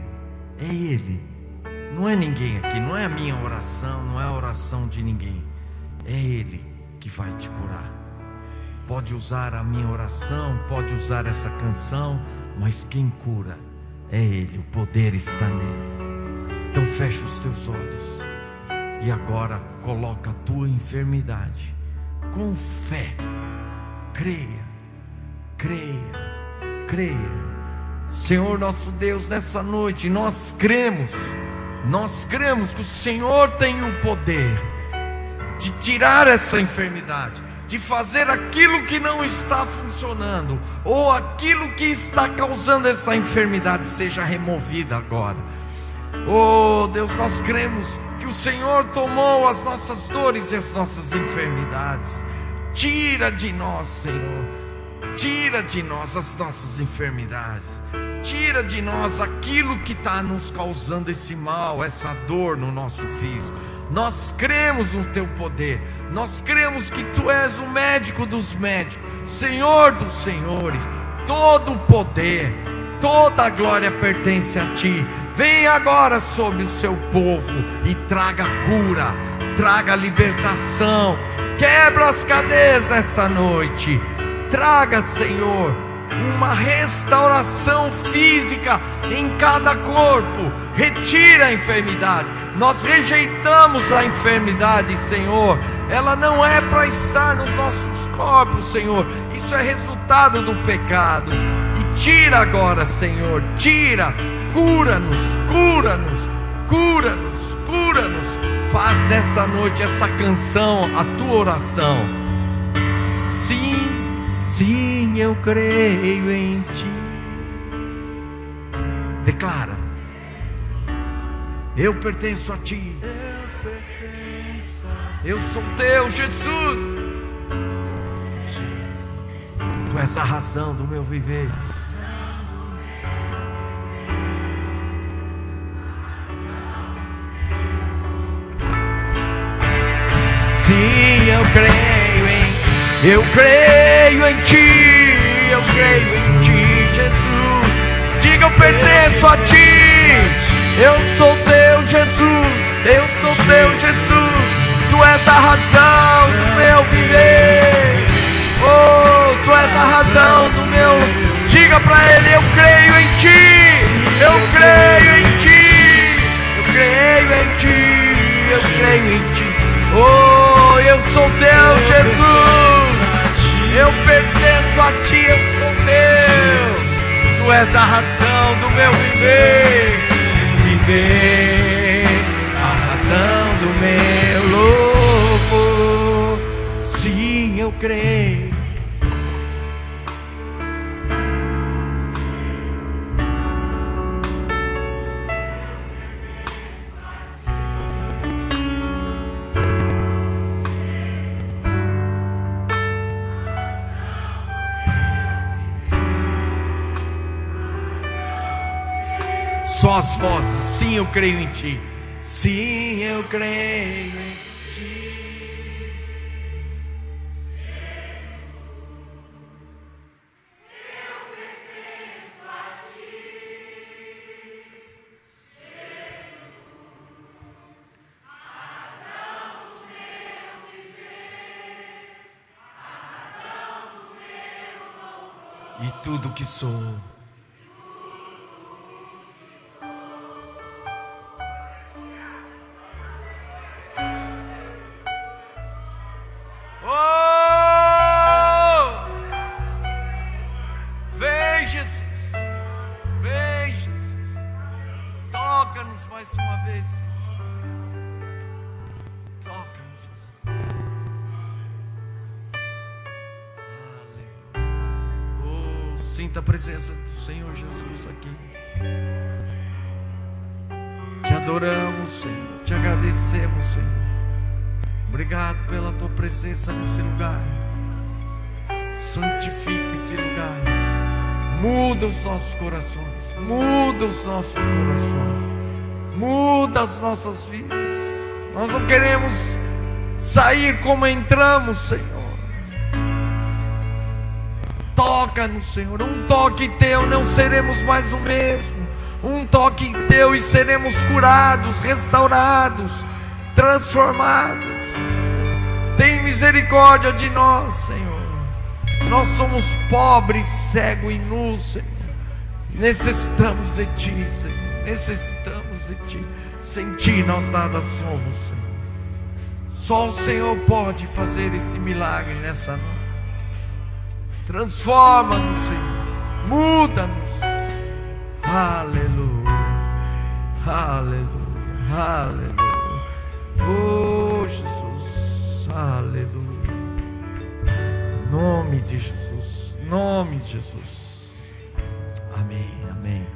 é Ele, não é ninguém aqui, não é a minha oração, não é a oração de ninguém, é Ele que vai te curar. Pode usar a minha oração, pode usar essa canção, mas quem cura é Ele, o poder está nele. Então fecha os teus olhos e agora coloca a tua enfermidade com fé. Creia, creia, creia. Senhor nosso Deus, nessa noite nós cremos que o Senhor tem o poder de tirar essa enfermidade, de fazer aquilo que não está funcionando, ou aquilo que está causando essa enfermidade seja removida agora. Oh Deus, nós cremos que o Senhor tomou as nossas dores e as nossas enfermidades. Tira de nós, Senhor, tira de nós as nossas enfermidades, tira de nós aquilo que está nos causando esse mal, essa dor no nosso físico. Nós cremos no teu poder, nós cremos que tu és o médico dos médicos, Senhor dos senhores. Todo o poder, toda a glória pertence a ti. Vem agora sobre o seu povo e traga cura, traga libertação, quebra as cadeias essa noite. Traga, Senhor, uma restauração física em cada corpo. Retira a enfermidade. Nós rejeitamos a enfermidade, Senhor. Ela não é para estar nos nossos corpos, Senhor. Isso é resultado do pecado. E tira agora, Senhor, tira. Cura-nos, cura-nos, cura-nos, cura-nos. Faz nessa noite essa canção a tua oração. Sim, sim, eu creio em ti. Declara: eu pertenço a ti. Eu sou teu, Jesus. Tu és a razão do meu viver. Sim, eu creio em ti, eu creio em ti, Jesus. Diga: eu pertenço a ti, eu sou teu, Jesus, eu sou teu, Jesus. Tu és a razão do meu viver, oh, tu és a razão do meu. Diga pra ele: eu creio em ti, eu creio em ti, eu creio em ti, eu creio em ti. Oh, eu sou teu, Jesus. Eu pertenço a ti, eu sou teu. Tu és a razão do meu viver. Viver, a razão do meu louvor. Sim, eu creio. Só as vozes. Sim, eu creio em ti. Sim, eu creio em ti. Eu pertenço a ti. A razão do meu viver, a razão do meu louvor. E tudo que sou. Sinta a presença do Senhor Jesus aqui. Te adoramos, Senhor. Te agradecemos, Senhor. Obrigado pela tua presença nesse lugar. Santifica esse lugar. Muda os nossos corações. Muda os nossos corações. Muda as nossas vidas. Nós não queremos sair como entramos, Senhor. Toca-nos, Senhor. Um toque teu, não seremos mais o mesmo. um toque teu e seremos curados, restaurados, transformados. Tem misericórdia de nós, Senhor. Nós somos pobres, cegos e nus, Senhor. Necessitamos de Ti, Senhor. Necessitamos de Ti. Sem Ti nós nada somos, Senhor. Só o Senhor pode fazer esse milagre nessa noite. Transforma-nos, Senhor. Muda-nos. Aleluia. Aleluia. Aleluia. Oh, Jesus. Aleluia. Nome de Jesus. Nome de Jesus. Amém. Amém.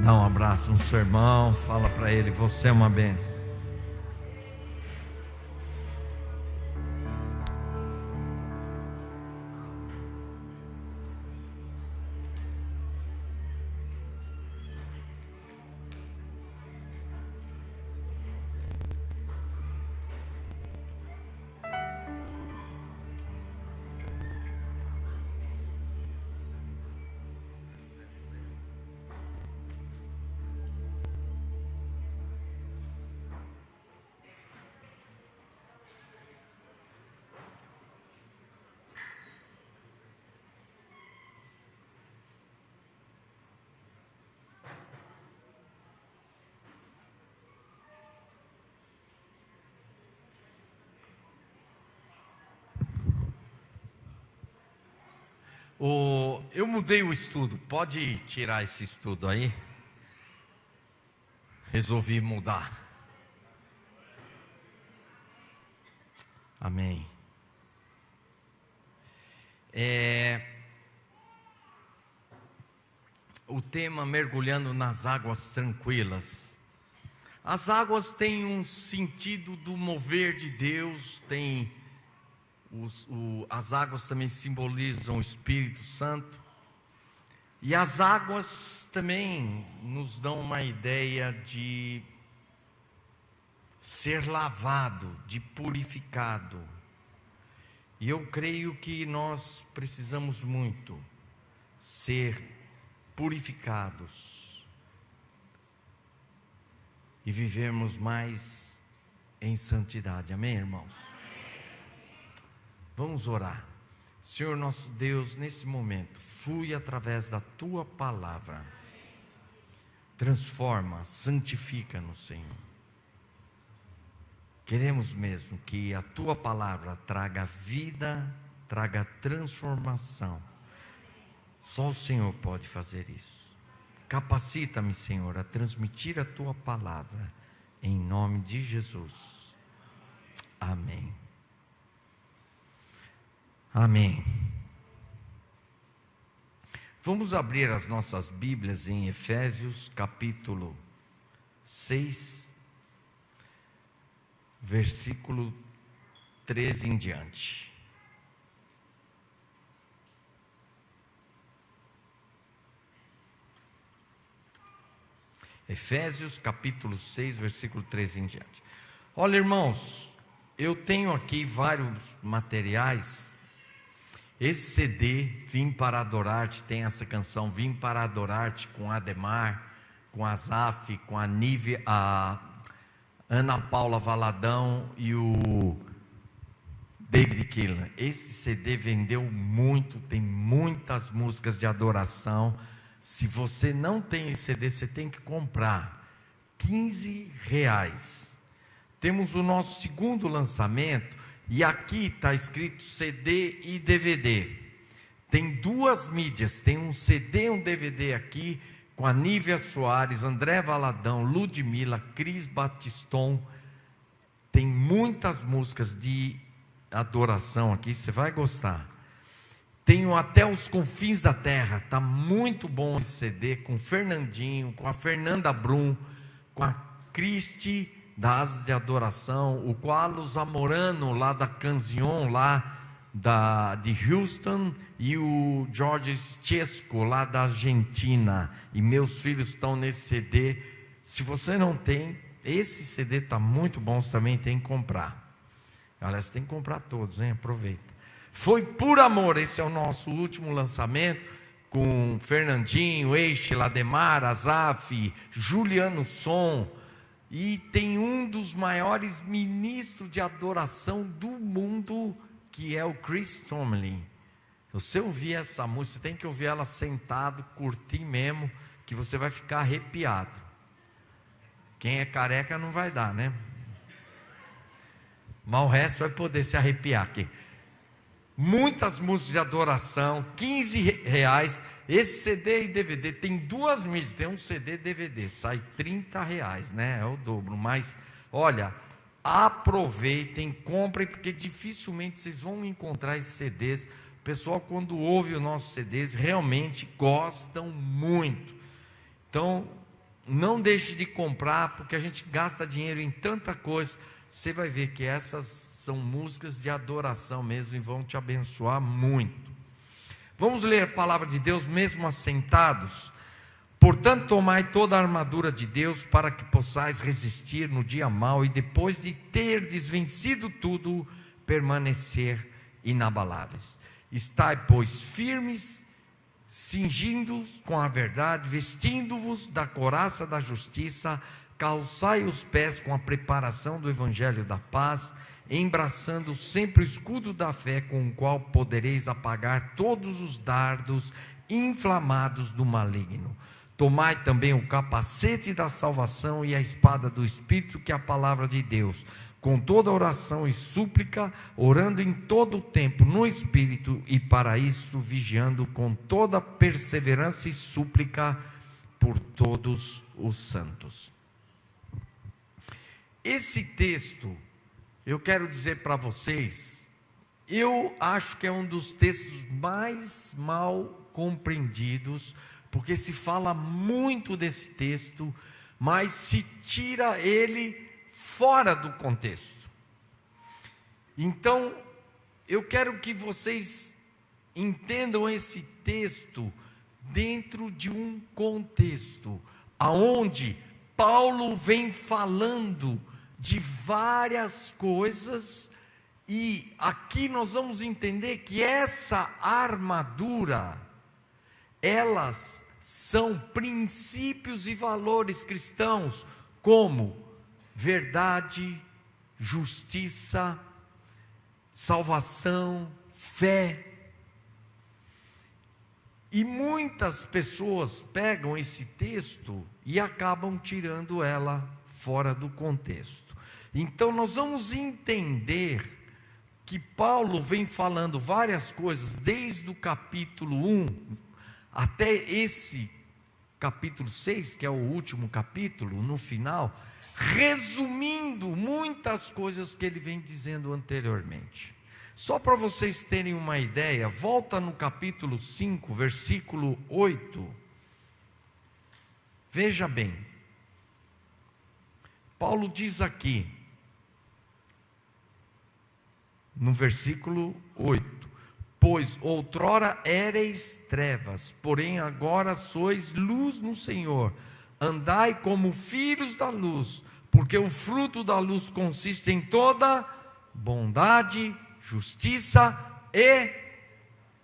Dá um abraço no seu irmão. Fala para ele: você é uma bênção. Eu mudei o estudo. Pode tirar esse estudo aí? Resolvi mudar. Amém. O tema: mergulhando nas águas tranquilas. As águas têm um sentido do mover de Deus, as águas também simbolizam o Espírito Santo. E as águas também nos dão uma ideia de ser lavado, de purificado. E eu creio que nós precisamos muito ser purificados e vivermos mais em santidade. Amém, irmãos? Vamos orar. Senhor nosso Deus, nesse momento, flui através da Tua palavra. Transforma, santifica-nos, Senhor. Queremos mesmo que a Tua palavra traga vida, traga transformação. Só o Senhor pode fazer isso. Capacita-me, Senhor, a transmitir a Tua palavra, em nome de Jesus. Amém. Amém. Vamos abrir as nossas Bíblias em Efésios capítulo 6, versículo 13 em diante. Efésios capítulo 6, versículo 13 em diante. Olha, irmãos, eu tenho aqui vários materiais. Esse CD, Vim para Adorar-te, tem essa canção, Vim para Adorar-te, com Ademar, com Azaf, com a Nívia, a Ana Paula Valadão e o David Keelan. Esse CD vendeu muito, tem muitas músicas de adoração. Se você não tem esse CD, você tem que comprar, R$15. Temos o nosso segundo lançamento. E aqui está escrito CD e DVD. Tem duas mídias, tem um CD e um DVD aqui, com a Nívia Soares, André Valadão, Ludmila, Cris Batiston. Tem muitas músicas de adoração aqui, você vai gostar. Tenho até Os Confins da Terra, está muito bom esse CD, com o Fernandinho, com a Fernanda Brum, com a Cristi da Asa de Adoração, o Carlos Zamorano lá da Canzion, lá de Houston, e o Jorge Chesco lá da Argentina. E meus filhos estão nesse CD. Se você não tem, esse CD está muito bom, você também tem que comprar. Aliás, tem que comprar todos, hein? Aproveita. Foi por amor, esse é o nosso último lançamento. com Fernandinho, Eixe, Lademar, Azaf, Juliano Som, e tem um dos maiores ministros de adoração do mundo, que é o Chris Tomlin. Se você ouvir essa música, você tem que ouvir ela sentado, curtir mesmo, que você vai ficar arrepiado. Quem é careca não vai dar, né? Mas o resto vai poder se arrepiar aqui. Muitas músicas de adoração, R$15. Esse CD e DVD tem 2 mídias, tem um CD e DVD, sai R$30, né? É o dobro. Mas olha, aproveitem, comprem, porque dificilmente vocês vão encontrar esses CDs. O pessoal, quando ouve os nossos CDs, realmente gostam muito. Então, não deixe de comprar, porque a gente gasta dinheiro em tanta coisa. Você vai ver que essas são músicas de adoração mesmo e vão te abençoar muito. Vamos ler a palavra de Deus mesmo assentados. Portanto, tomai toda a armadura de Deus para que possais resistir no dia mau e depois de terdes vencido tudo, permanecer inabaláveis. Estai, pois, firmes, cingindo-os com a verdade, vestindo-vos da couraça da justiça, calçai os pés com a preparação do evangelho da paz, embraçando sempre o escudo da fé, com o qual podereis apagar todos os dardos inflamados do maligno. Tomai também o capacete da salvação e a espada do Espírito, que é a palavra de Deus, com toda oração e súplica, orando em todo o tempo no Espírito, e para isso vigiando com toda perseverança e súplica por todos os santos. Esse texto, eu quero dizer para vocês, eu acho que é um dos textos mais mal compreendidos, porque se fala muito desse texto, mas se tira ele fora do contexto. Então, eu quero que vocês entendam esse texto dentro de um contexto, aonde Paulo vem falando de várias coisas, e aqui nós vamos entender que essa armadura, elas são princípios e valores cristãos, como verdade, justiça, salvação, fé. E muitas pessoas pegam esse texto e acabam tirando ela fora do contexto. Então nós vamos entender que Paulo vem falando várias coisas, desde o capítulo 1 até esse capítulo 6, que é o último capítulo, no final, resumindo muitas coisas que ele vem dizendo anteriormente. Só para vocês terem uma ideia, volta no capítulo 5, versículo 8. Veja bem, Paulo diz aqui, no versículo 8: pois outrora éreis trevas, porém agora sois luz no Senhor. Andai como filhos da luz, porque o fruto da luz consiste em toda bondade, justiça e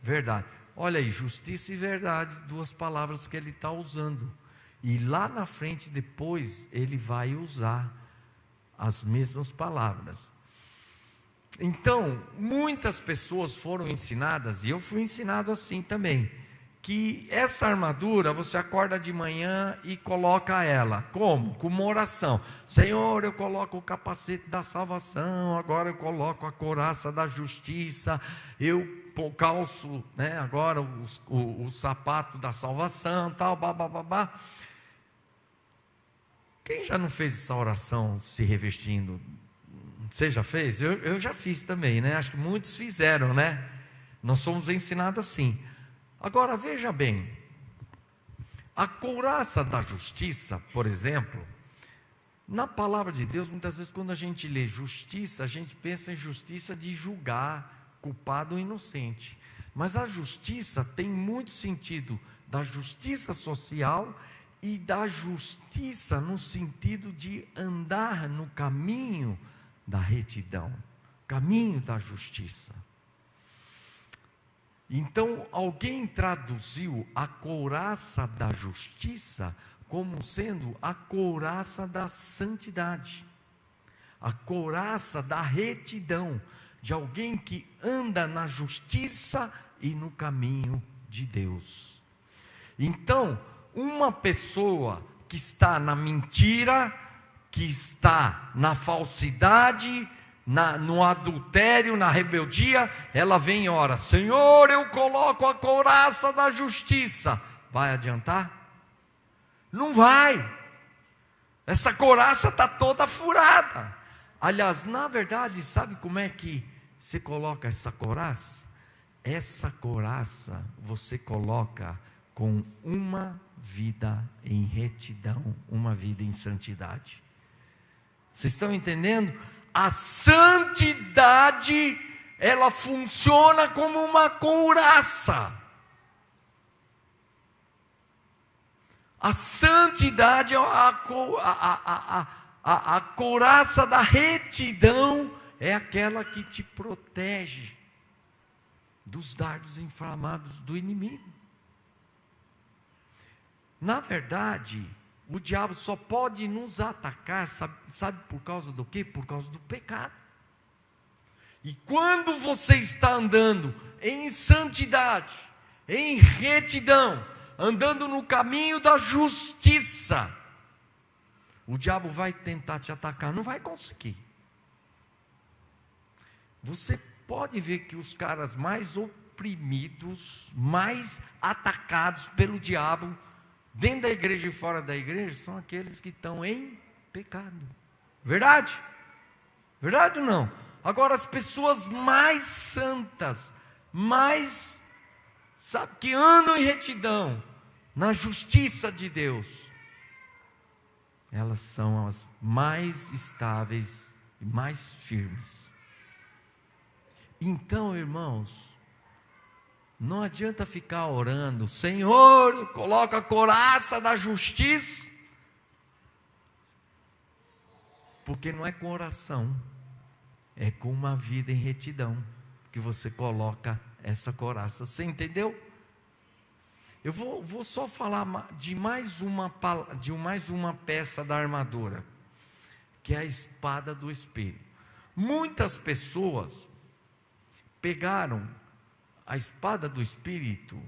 verdade. Olha aí, justiça e verdade, 2 palavras que ele está usando. E lá na frente, depois, ele vai usar as mesmas palavras. Então, muitas pessoas foram ensinadas, e eu fui ensinado assim também, que essa armadura você acorda de manhã e coloca ela. Como? Com uma oração. Senhor, eu coloco o capacete da salvação, agora eu coloco a couraça da justiça, eu calço, né, agora o sapato da salvação, tal, babá. Quem já não fez essa oração se revestindo? Você já fez? Eu já fiz também, né? Acho que muitos fizeram, né? Nós somos ensinados assim. Agora veja bem, a couraça da justiça, por exemplo, na palavra de Deus, muitas vezes quando a gente lê justiça, a gente pensa em justiça de julgar culpado ou inocente. Mas a justiça tem muito sentido da justiça social e da justiça no sentido de andar no caminho da retidão, caminho da justiça. Então, alguém traduziu a couraça da justiça como sendo a couraça da santidade, a couraça da retidão, de alguém que anda na justiça e no caminho de Deus. Então, uma pessoa que está na mentira, que está na falsidade, no adultério, na rebeldia, ela vem e ora: Senhor, eu coloco a couraça da justiça. Vai adiantar? Não vai. Essa couraça está toda furada. Aliás, na verdade, sabe como é que você coloca essa couraça? Essa couraça você coloca com uma vida em retidão, uma vida em santidade. Vocês estão entendendo? A santidade, ela funciona como uma couraça. A santidade é a couraça da retidão, é aquela que te protege dos dardos inflamados do inimigo. Na verdade, o diabo só pode nos atacar, sabe por causa do quê? Por causa do pecado. E quando você está andando em santidade, em retidão, andando no caminho da justiça, o diabo vai tentar te atacar, não vai conseguir. Você pode ver que os caras mais oprimidos, mais atacados pelo diabo, dentro da igreja e fora da igreja, são aqueles que estão em pecado. Verdade? Verdade ou não? Agora, as pessoas mais santas, mais, sabe, que andam em retidão, na justiça de Deus, elas são as mais estáveis e mais firmes. Então, irmãos, não adianta ficar orando: Senhor, coloca a couraça da justiça, porque não é com oração, é com uma vida em retidão que você coloca essa couraça. Você entendeu? Eu vou só falar de mais uma peça da armadura, que é a espada do Espírito. Muitas pessoas pegaram a espada do Espírito.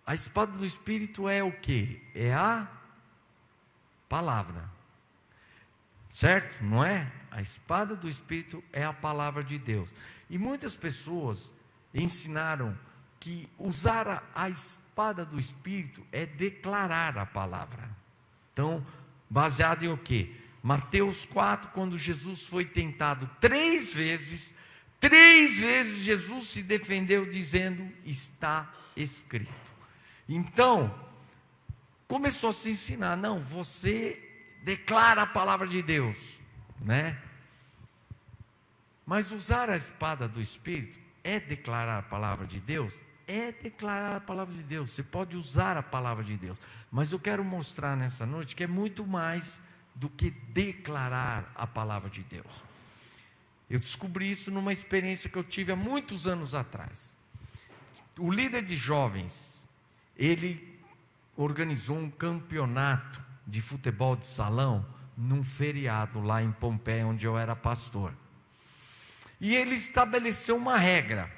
A espada do Espírito é o quê? É a palavra, certo? Não é? A espada do Espírito é a palavra de Deus. E muitas pessoas ensinaram que usar a espada do Espírito é declarar a palavra. Então, baseado em o quê? Mateus 4, quando Jesus foi tentado 3 vezes Jesus se defendeu dizendo: está escrito. Então, começou a se ensinar: não, você declara a palavra de Deus, né? Mas usar a espada do Espírito é declarar a palavra de Deus? É declarar a palavra de Deus. Você pode usar a palavra de Deus, mas eu quero mostrar nessa noite que é muito mais do que declarar a palavra de Deus. Eu descobri isso numa experiência que eu tive há muitos anos atrás. O líder de jovens, ele organizou um campeonato de futebol de salão num feriado lá em Pompeia, onde eu era pastor. E ele estabeleceu uma regra,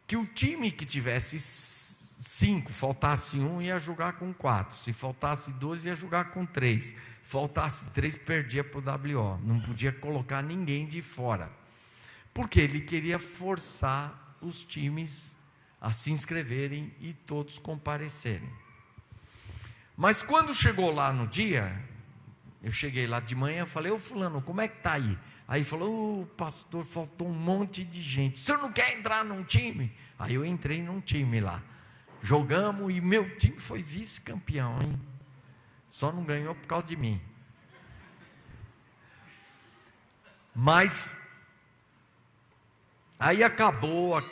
que o time que tivesse 5, faltasse 1, ia jogar com 4. Se faltasse 2, ia jogar com 3. Faltasse 3, perdia para o WO. Não podia colocar ninguém de fora, porque ele queria forçar os times a se inscreverem e todos comparecerem. Mas quando chegou lá no dia, eu cheguei lá de manhã, falei: ô fulano, como é que está aí? Aí falou: pastor, faltou um monte de gente, o senhor não quer entrar num time? Aí eu entrei num time lá, jogamos e meu time foi vice-campeão, hein? Só não ganhou por causa de mim. Mas aí acabou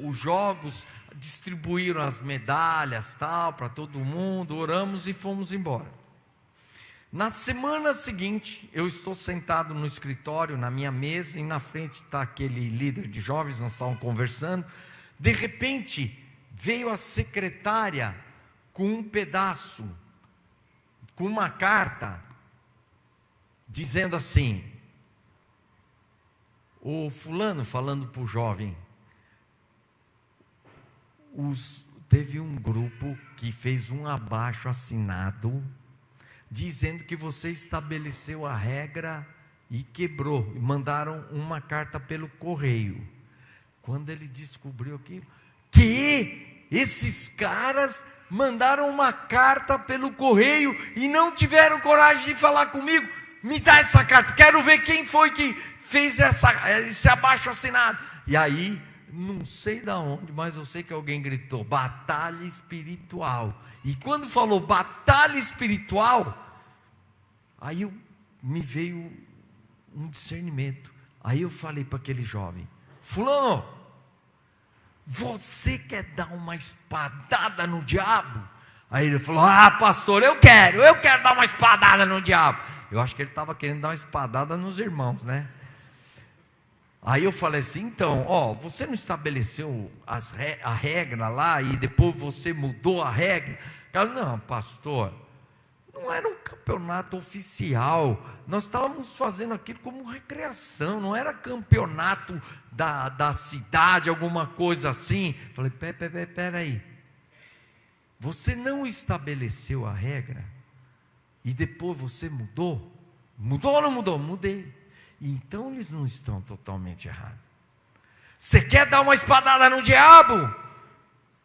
os jogos, distribuíram as medalhas tal para todo mundo, oramos e fomos embora. Na semana seguinte, eu estou sentado no escritório, na minha mesa, e na frente está aquele líder de jovens, nós estávamos conversando. De repente, veio a secretária com um pedaço, com uma carta, dizendo assim: o fulano, falando para o jovem, teve um grupo que fez um abaixo-assinado, dizendo que você estabeleceu a regra e quebrou, e mandaram uma carta pelo correio. Quando ele descobriu aquilo, que esses caras mandaram uma carta pelo correio e não tiveram coragem de falar comigo, me dá essa carta, quero ver quem foi que fez esse abaixo-assinado. E aí, não sei de onde, mas eu sei que alguém gritou, batalha espiritual. E quando falou batalha espiritual, aí me veio um discernimento. Aí eu falei para aquele jovem: fulano, você quer dar uma espadada no diabo? Aí ele falou: ah, pastor, eu quero dar uma espadada no diabo. Eu acho que ele estava querendo dar uma espadada nos irmãos, né? Aí eu falei assim: então, você não estabeleceu a regra lá e depois você mudou a regra? Ela: não, pastor, não era um campeonato oficial, nós estávamos fazendo aquilo como recreação, não era campeonato da cidade, alguma coisa assim. Falei: peraí, você não estabeleceu a regra e depois você mudou? Mudou ou não mudou? Mudei. Então eles não estão totalmente errados. Você quer dar uma espadada no diabo?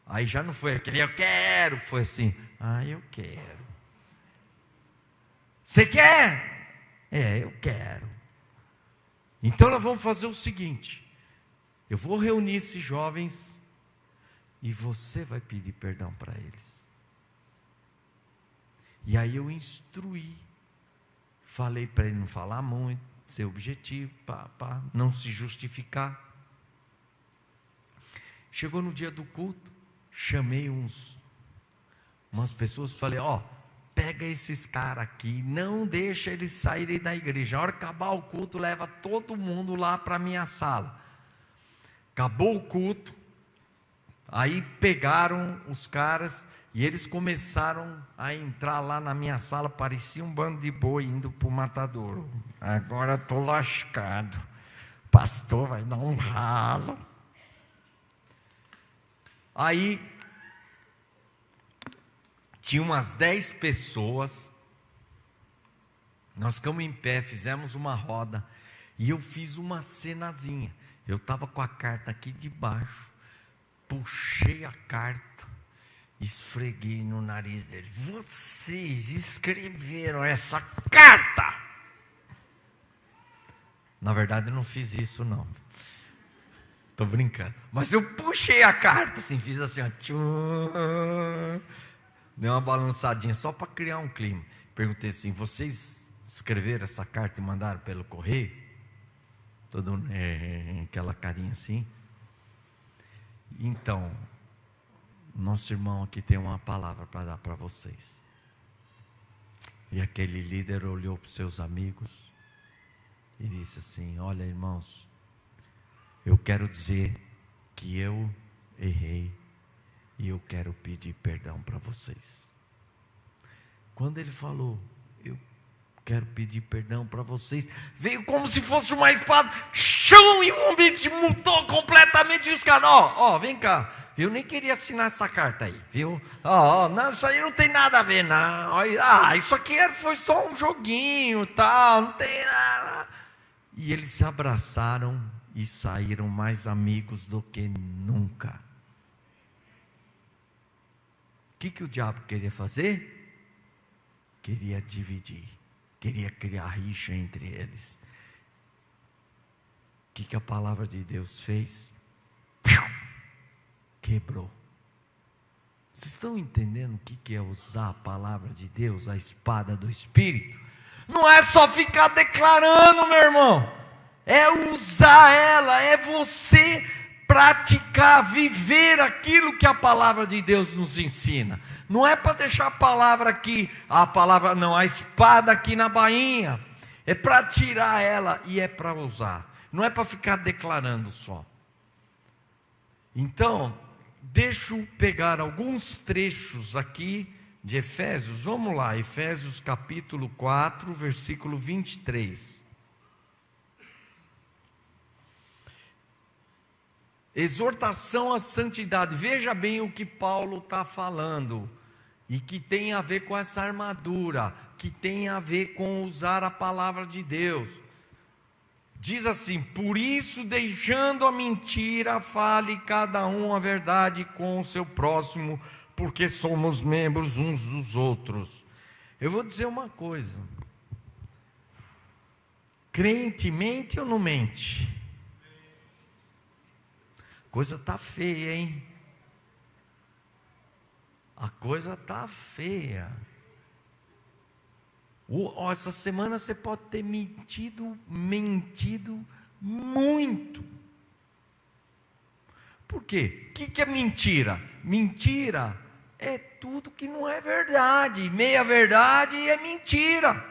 Aí já não foi aquele eu quero, foi assim: ah, eu quero. Você quer? Eu quero. Então nós vamos fazer o seguinte: eu vou reunir esses jovens e você vai pedir perdão para eles. E aí eu instruí, falei para ele não falar muito, ser objetivo, não se justificar. Chegou no dia do culto, chamei umas pessoas, falei: pega esses caras aqui, não deixa eles saírem da igreja. A hora que acabar o culto, leva todo mundo lá para a minha sala. Acabou o culto, aí pegaram os caras e eles começaram a entrar lá na minha sala, parecia um bando de boi indo para o matadouro. Agora estou lascado, o pastor vai dar um ralo. Aí tinha umas 10 pessoas, nós ficamos em pé, fizemos uma roda, e eu fiz uma cenazinha. Eu estava com a carta aqui debaixo, puxei a carta, esfreguei no nariz dele: vocês escreveram essa carta? Na verdade eu não fiz isso não, estou brincando, mas eu puxei a carta assim, fiz assim, dei uma balançadinha só para criar um clima. Perguntei assim: vocês escreveram essa carta e mandaram pelo correio? Todo aquela carinha assim. Então, nosso irmão aqui tem uma palavra para dar para vocês. E aquele líder olhou para os seus amigos e disse assim: olha, irmãos, eu quero dizer que eu errei e eu quero pedir perdão para vocês. Quando ele falou: eu quero pedir perdão para vocês, veio como se fosse uma espada, chum, e o ambiente mudou completamente. E os caras: vem cá, eu nem queria assinar essa carta aí, viu? Não, isso aí não tem nada a ver, não. Isso aqui foi só um joguinho, tal, não tem nada. E eles se abraçaram e saíram mais amigos do que nunca. O que o diabo queria fazer? Queria dividir, queria criar rixa entre eles. O que a palavra de Deus fez? Quebrou. Vocês estão entendendo o que é usar a palavra de Deus, a espada do Espírito? Não é só ficar declarando, meu irmão, é usar ela, é você praticar, viver aquilo que a palavra de Deus nos ensina. Não é para deixar a palavra aqui, a espada aqui na bainha, é para tirar ela e é para usar, não é para ficar declarando só. Então, deixa eu pegar alguns trechos aqui de Efésios. Vamos lá, Efésios capítulo 4, versículo 23. Exortação à santidade. Veja bem o que Paulo está falando, e que tem a ver com essa armadura, que tem a ver com usar a palavra de Deus. Diz assim: por isso, deixando a mentira, fale cada um a verdade com o seu próximo, porque somos membros uns dos outros. Eu vou dizer uma coisa: crente mente ou não mente? A coisa está feia, hein? A coisa está feia. Essa semana você pode ter mentido muito. Por quê? O que é mentira? Mentira é tudo que não é verdade. Meia verdade é mentira.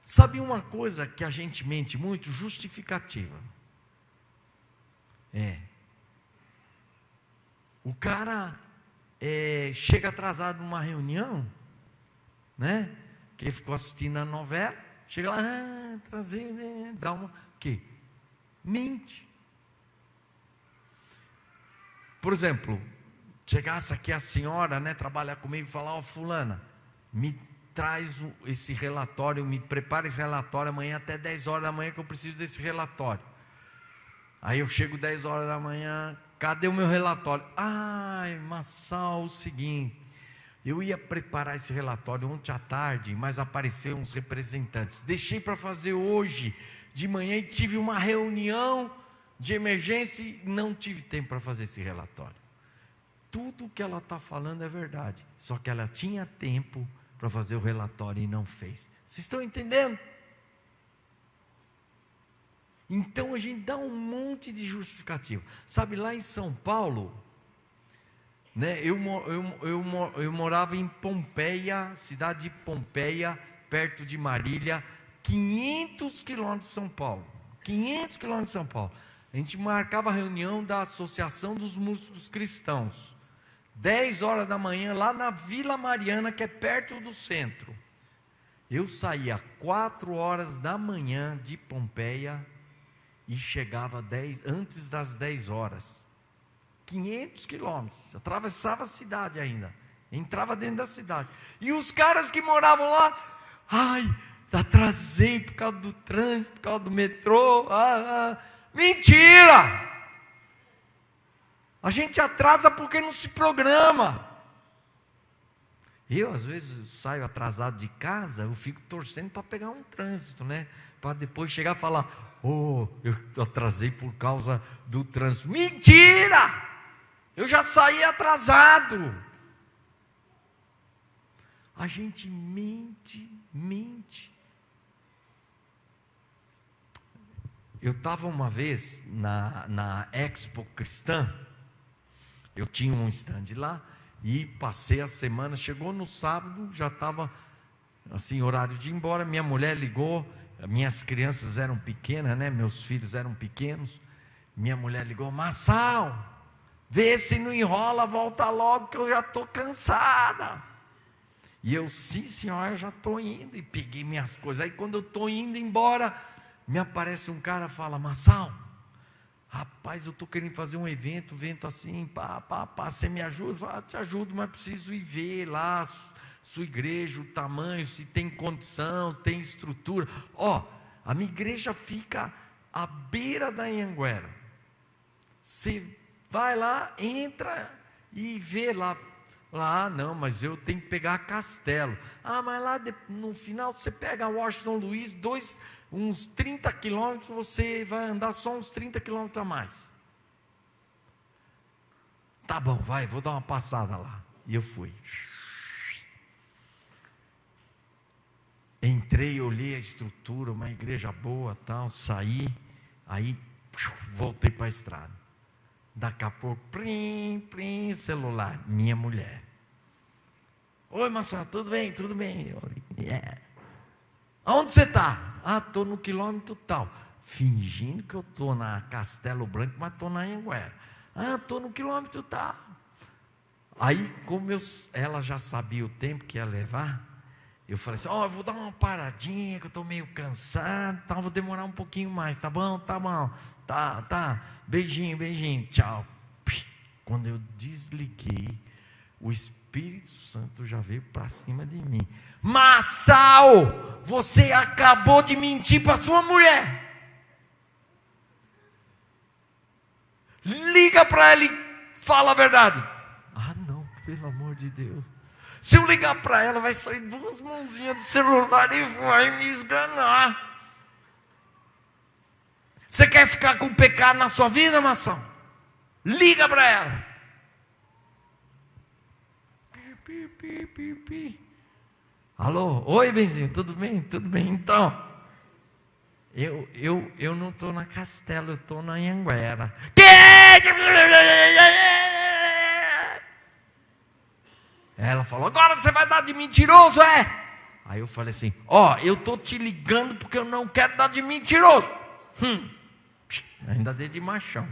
Sabe uma coisa que a gente mente muito? Justificativa. O cara chega atrasado numa reunião, né? Que ficou assistindo a novela, chega lá, atrasei, né? Dá uma, que? Mente. Por exemplo, chegasse aqui a senhora, né, trabalhar comigo e falar: ó, fulana, me traz esse relatório, me prepara esse relatório amanhã até 10 horas da manhã, que eu preciso desse relatório. Aí eu chego 10 horas da manhã, cadê o meu relatório? Ai, Massal, o seguinte, eu ia preparar esse relatório ontem à tarde, mas apareceram uns representantes. Deixei para fazer hoje de manhã e tive uma reunião de emergência e não tive tempo para fazer esse relatório. Tudo o que ela está falando é verdade, só que ela tinha tempo para fazer o relatório e não fez. Vocês estão entendendo? Então a gente dá um monte de justificativa. Sabe, lá em São Paulo, né, eu morava em Pompeia, cidade de Pompeia, perto de Marília, 500 quilômetros de São Paulo. 500 quilômetros de São Paulo. A gente marcava a reunião da Associação dos Músicos Cristãos, 10 horas da manhã, lá na Vila Mariana, que é perto do centro. Eu saía 4 horas da manhã de Pompeia e chegava antes das 10 horas. 500 quilômetros, atravessava a cidade ainda, entrava dentro da cidade. E os caras que moravam lá, atrasei por causa do trânsito, por causa do metrô. Mentira! A gente atrasa porque não se programa. Eu, às vezes, saio atrasado de casa, eu fico torcendo para pegar um trânsito, né? Para depois chegar e falar: eu atrasei por causa do trânsito. Mentira! Eu já saí atrasado. A gente mente. Eu estava uma vez na Expo Cristã, eu tinha um stand lá, e passei a semana, chegou no sábado, já estava assim, horário de ir embora, minha mulher ligou, minhas crianças eram pequenas, né? Meus filhos eram pequenos, minha mulher ligou: Massal, vê se não enrola, volta logo que eu já estou cansada. E eu: sim senhora, já estou indo, e peguei minhas coisas. Aí quando eu estou indo embora, me aparece um cara e fala: Massal, rapaz, eu estou querendo fazer um evento assim, você me ajuda? Eu falo: te ajudo, mas preciso ir ver lá sua igreja, o tamanho, se tem condição, tem estrutura. A minha igreja fica à beira da Anhanguera. Você vai lá, entra e vê lá. Não, mas eu tenho que pegar Castelo. Mas lá no final você pega Washington Luiz, uns 30 quilômetros, você vai andar só uns 30 quilômetros a mais. Tá bom, vou dar uma passada lá. E eu fui. Entrei, olhei a estrutura, uma igreja boa, tal, saí, aí voltei para a estrada. Daqui a pouco, plim, celular, minha mulher. Oi, Marcelo, tudo bem? Tudo bem. Aonde você está? Estou no quilômetro tal. fingindo que eu estou na Castelo Branco, mas estou na Anhanguera. Estou no quilômetro tal. Aí, como ela já sabia o tempo que ia levar, eu falei assim, eu vou dar uma paradinha, que eu estou meio cansado, tá, vou demorar um pouquinho mais, tá bom, tá, beijinho, tchau. Quando eu desliguei, o Espírito Santo já veio para cima de mim. Massal, você acabou de mentir para sua mulher. Liga para ela e fala a verdade. Não, pelo amor de Deus. Se eu ligar para ela, vai sair 2 mãozinhas do celular e vai me esganar. Você quer ficar com pecado na sua vida, Massal? Liga para ela. Alô, oi, benzinho, tudo bem? Tudo bem, então. Eu não estou na Castelo, eu estou na Anhanguera. Ela falou, agora você vai dar de mentiroso, é? Aí eu falei assim, eu estou te ligando porque eu não quero dar de mentiroso. Ainda dei de machão.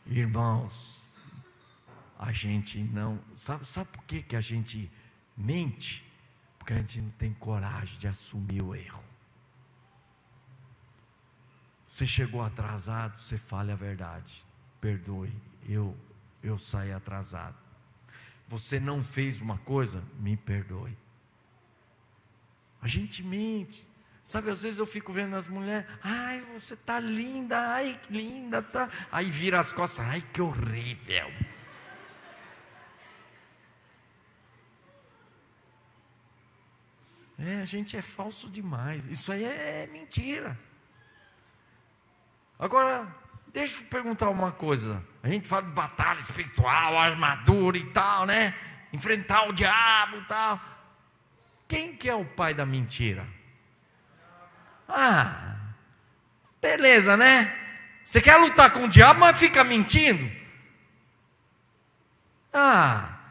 Irmãos, a gente não... Sabe por que a gente mente? Porque a gente não tem coragem de assumir o erro. Você chegou atrasado, você fale a verdade. Perdoe, eu saí atrasado. Você não fez uma coisa, me perdoe. A gente mente. Sabe, às vezes eu fico vendo as mulheres, ai, você tá linda, ai, que linda, tá. Aí vira as costas, ai, que horrível. A gente é falso demais. Isso aí é mentira. Agora, deixa eu perguntar uma coisa. A gente fala de batalha espiritual, armadura e tal, né? Enfrentar o diabo e tal. Quem que é o pai da mentira? Beleza, né? Você quer lutar com o diabo, mas fica mentindo?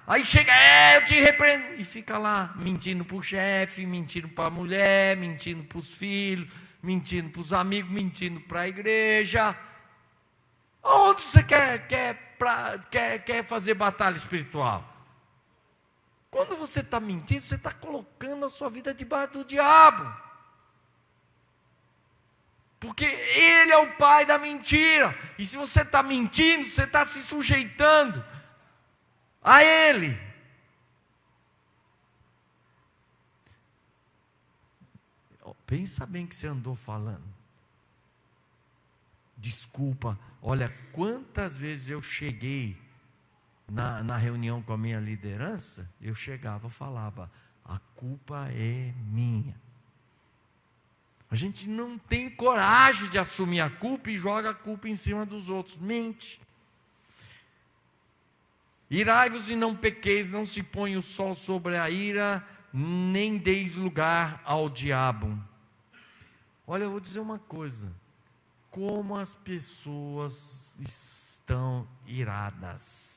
Aí chega, eu te repreendo. E fica lá, mentindo para o chefe, mentindo para a mulher, mentindo para os filhos, mentindo para os amigos, mentindo para a igreja. Onde você quer fazer batalha espiritual? Quando você está mentindo, você está colocando a sua vida debaixo do diabo. Porque ele é o pai da mentira. E se você está mentindo, você está se sujeitando a ele. Pensa bem que você andou falando. Desculpa, olha quantas vezes eu cheguei na reunião com a minha liderança, eu chegava e falava, a culpa é minha. A gente não tem coragem de assumir a culpa e joga a culpa em cima dos outros, mente. Irai-vos e não pequeis, não se põe o sol sobre a ira, nem deis lugar ao diabo. Olha, eu vou dizer uma coisa, como as pessoas estão iradas.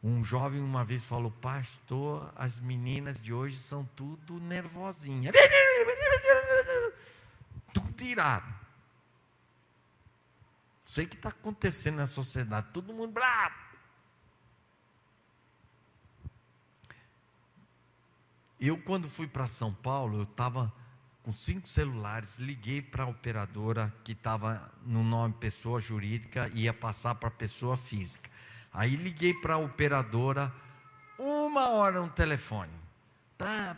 Um jovem uma vez falou, pastor, as meninas de hoje são tudo nervosinhas. Tudo irado. Sei o que está acontecendo na sociedade, todo mundo bravo. Eu, quando fui para São Paulo, eu estava com 5 celulares, liguei para a operadora que estava no nome pessoa jurídica e ia passar para pessoa física. Aí liguei para a operadora, 1 hora no telefone, para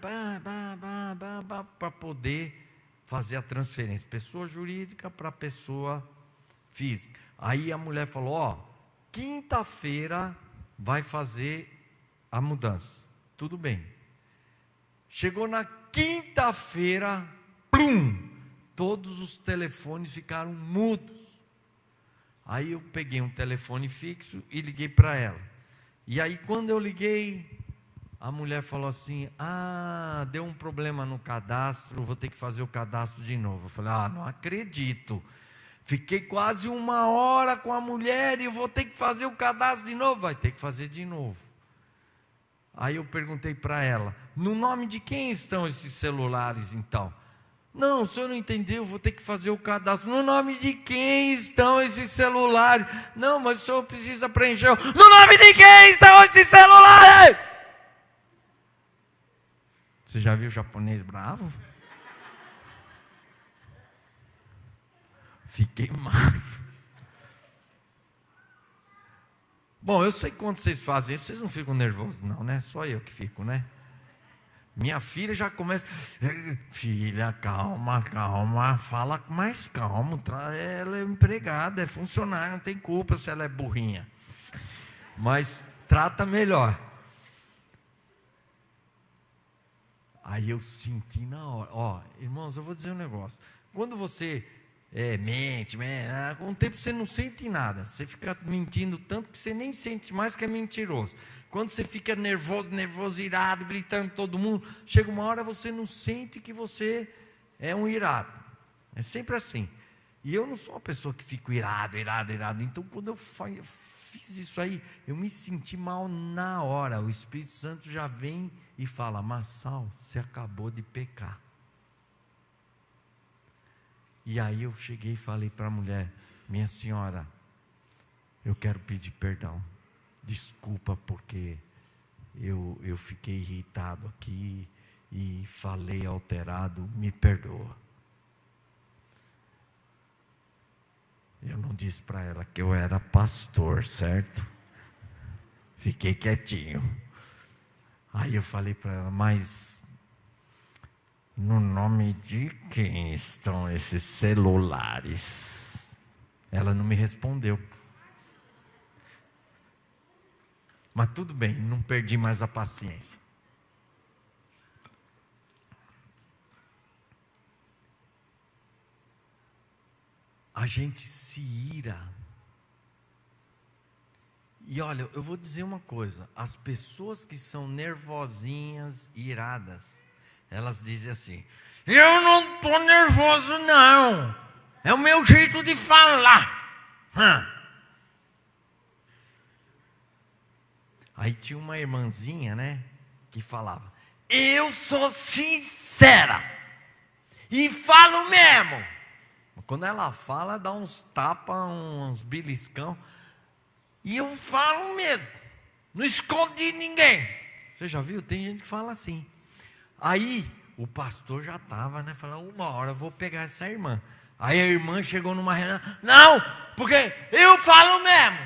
poder fazer a transferência, pessoa jurídica para pessoa física. Aí a mulher falou, quinta-feira vai fazer a mudança. Tudo bem. Chegou na quinta-feira, todos os telefones ficaram mudos. Aí eu peguei um telefone fixo e liguei para ela. E aí quando eu liguei, a mulher falou assim, deu um problema no cadastro, vou ter que fazer o cadastro de novo. Eu falei, não acredito. Fiquei quase 1 hora com a mulher e eu vou ter que fazer o cadastro de novo. Vai ter que fazer de novo. Aí eu perguntei para ela: no nome de quem estão esses celulares então? Não, o senhor não entendeu, vou ter que fazer o cadastro. No nome de quem estão esses celulares? Não, mas o senhor precisa preencher. No nome de quem estão esses celulares? Você já viu o japonês bravo? Fiquei mal. Bom, eu sei que quando vocês fazem isso, vocês não ficam nervosos não, né? Só eu que fico, né? Minha filha já começa: filha, calma, calma, fala mais calmo. Ela é empregada, é funcionária, não tem culpa se ela é burrinha. Mas trata melhor. Aí eu senti na hora. Ó, irmãos, eu vou dizer um negócio. Quando você mente, com o tempo você não sente nada. Você fica mentindo tanto que você nem sente mais que é mentiroso. Quando você fica nervoso, irado, gritando todo mundo, chega uma hora você não sente que você é um irado. É sempre assim. E eu não sou uma pessoa que fico irado. Então quando eu fiz isso aí, eu me senti mal na hora. O Espírito Santo já vem e fala: Massal, você acabou de pecar. E aí eu cheguei e falei para a mulher: minha senhora, eu quero pedir perdão. Desculpa porque eu fiquei irritado aqui e falei alterado, me perdoa. Eu não disse para ela que eu era pastor, certo? Fiquei quietinho. Aí eu falei para ela: mas no nome de quem estão esses celulares? Ela não me respondeu. Mas tudo bem, não perdi mais a paciência. A gente se ira. E olha, eu vou dizer uma coisa: as pessoas que são nervosinhas, iradas, elas dizem assim: eu não estou nervoso não, é o meu jeito de falar. Aí tinha uma irmãzinha, né, que falava: eu sou sincera e falo mesmo. Quando ela fala, dá uns tapas, uns beliscão. E eu falo mesmo, não escondi ninguém. Você já viu? Tem gente que fala assim. Aí o pastor já estava, né, falando: uma hora eu vou pegar essa irmã. Aí a irmã chegou numa reunião: não, porque eu falo mesmo,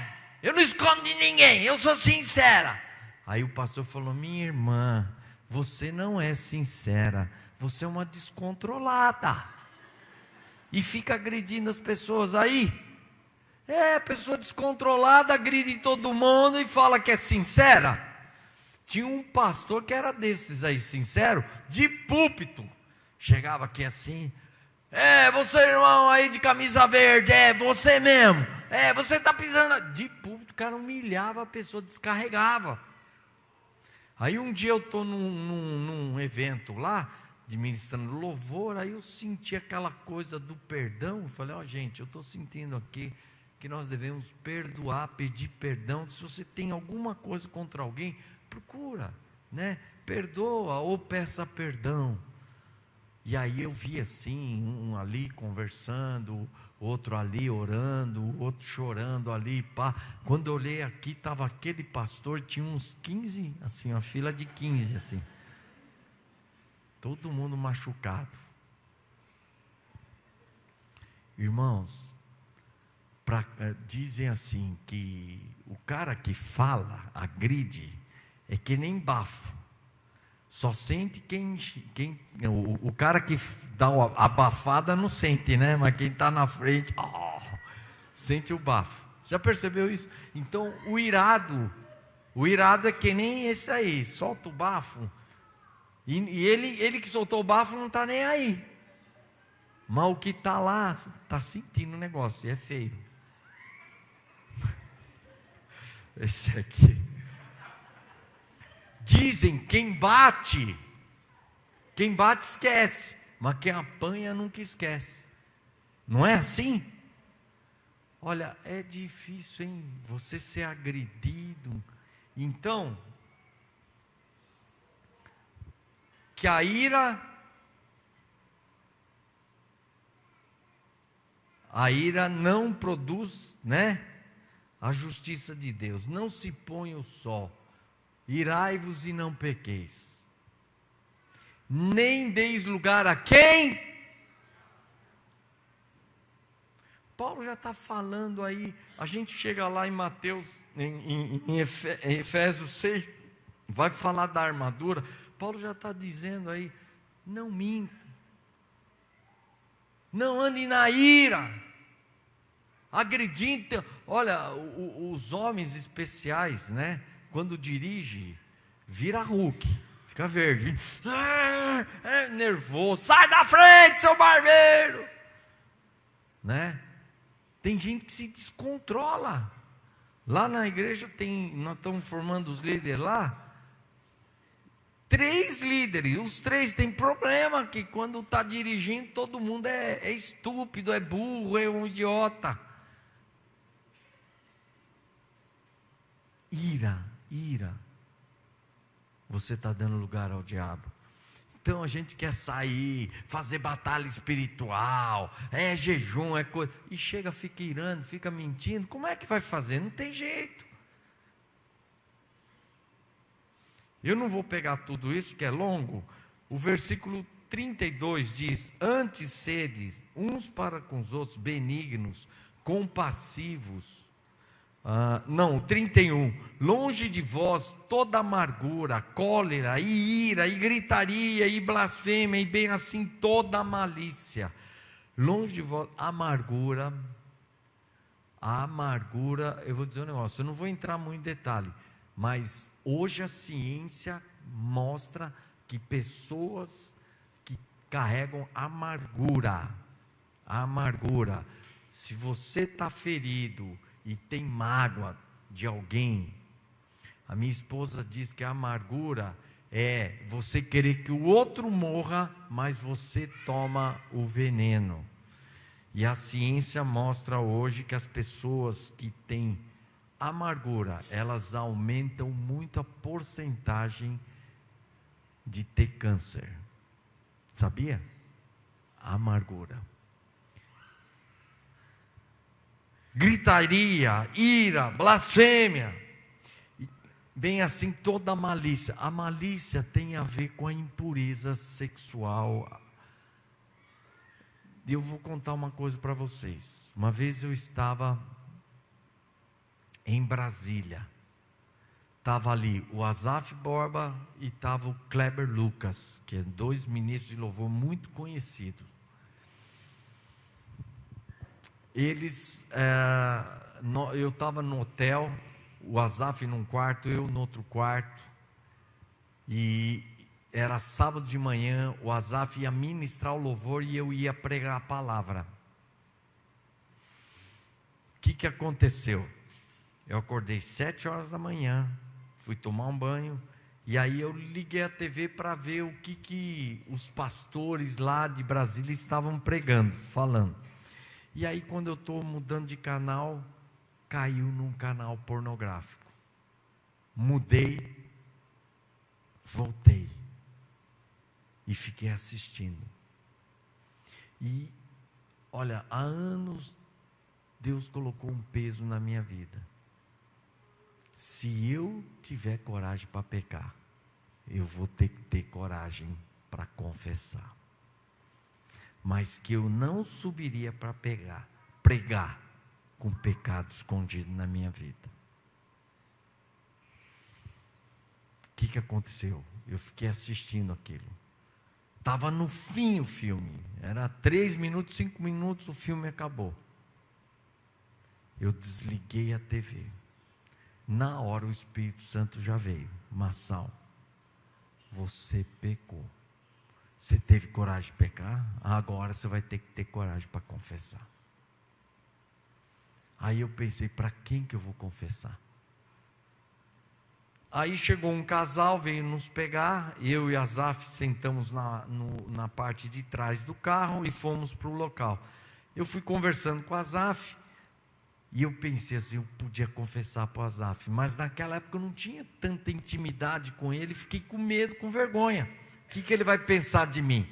eu não escondo de ninguém, eu sou sincera. Aí o pastor falou: minha irmã, você não é sincera, você é uma descontrolada. E fica agredindo as pessoas aí. Pessoa descontrolada, agride todo mundo e fala que é sincera. Tinha um pastor que era desses aí, sincero, de púlpito. Chegava aqui assim: você irmão aí de camisa verde, você mesmo. Você está pisando. De púlpito, o cara humilhava a pessoa, descarregava. Aí um dia eu estou num evento lá, administrando louvor, aí eu senti aquela coisa do perdão. Eu falei: gente, eu estou sentindo aqui que nós devemos perdoar, pedir perdão. Se você tem alguma coisa contra alguém, procura, né? Perdoa ou peça perdão. E aí eu vi assim, um ali conversando, outro ali orando, outro chorando ali, pá. Quando eu olhei aqui, estava aquele pastor, tinha uns 15, assim, uma fila de 15, assim. Todo mundo machucado. Irmãos, dizem assim que o cara que fala, agride, é que nem bafo. Só sente o cara que dá a abafada não sente, né? Mas quem está na frente, sente o bafo. Já percebeu isso? Então o irado é que nem esse aí, solta o bafo. E ele que soltou o bafo não está nem aí. Mas o que está lá, está sentindo o negócio, e é feio. Esse aqui. Dizem: quem bate esquece, mas quem apanha nunca esquece. Não é assim? Olha, é difícil, hein? Você ser agredido. Então, que a ira não produz, né, a justiça de Deus. Não se põe o sol, irai-vos e não pequeis, nem deis lugar a quem? Paulo já está falando aí, a gente chega lá em Mateus, em Efésios 6, vai falar da armadura. Paulo já está dizendo aí, não minta, não ande na ira, agredindo. Olha, os homens especiais, né, quando dirige, vira Hulk, fica verde, é nervoso, sai da frente, seu barbeiro, né? Tem gente que se descontrola. Lá na igreja nós estamos formando os líderes lá. 3 líderes, os 3 têm problema, que quando está dirigindo, todo mundo é estúpido, é burro, é um idiota. Ira. Você está dando lugar ao diabo. Então a gente quer sair, fazer batalha espiritual, é jejum, é coisa, e chega, fica irando, fica mentindo. Como é que vai fazer? Não tem jeito. Eu não vou pegar tudo isso, que é longo. O versículo 32 diz: antes sedes uns para com os outros benignos, compassivos. 31, longe de vós toda amargura, cólera, e ira, e gritaria, e blasfêmia, e bem assim toda malícia. Longe de vós, amargura, eu vou dizer um negócio, eu não vou entrar muito em detalhe, mas hoje a ciência mostra que pessoas que carregam amargura, se você está ferido e tem mágoa de alguém, a minha esposa diz que a amargura é você querer que o outro morra, mas você toma o veneno. E a ciência mostra hoje que as pessoas que têm amargura, elas aumentam muito a porcentagem de ter câncer. Sabia? Amargura. Gritaria, ira, blasfêmia, bem assim toda malícia. A malícia tem a ver com a impureza sexual. E eu vou contar uma coisa para vocês. Uma vez eu estava em Brasília, estava ali o Asaf Borba e estava o Kleber Lucas, que é 2 ministros de louvor muito conhecidos. Eu estava no hotel, o Asaf num quarto, eu no outro quarto, e era sábado de manhã, o Asaf ia ministrar o louvor e eu ia pregar a palavra. O que aconteceu? Eu acordei 7 horas da manhã, fui tomar um banho, e aí eu liguei a TV para ver o que os pastores lá de Brasília estavam pregando, falando. E aí quando eu estou mudando de canal, caiu num canal pornográfico. Mudei, voltei e fiquei assistindo. E olha, há anos Deus colocou um peso na minha vida. Se eu tiver coragem para pecar, eu vou ter que ter coragem para confessar. Mas que eu não subiria para pregar com pecado escondido na minha vida. O que aconteceu? Eu fiquei assistindo aquilo. Estava no fim o filme. Era 3 minutos, 5 minutos, o filme acabou. Eu desliguei a TV. Na hora o Espírito Santo já veio. Massal, você pecou. Você teve coragem de pecar? Agora você vai ter que ter coragem para confessar. Aí eu pensei, para quem que eu vou confessar? Aí chegou um casal, veio nos pegar, eu e Asaf sentamos na parte de trás do carro e fomos para o local. Eu fui conversando com Asaf, e eu pensei assim, eu podia confessar para o Asaf, mas naquela época eu não tinha tanta intimidade com ele, fiquei com medo, com vergonha. O que ele vai pensar de mim?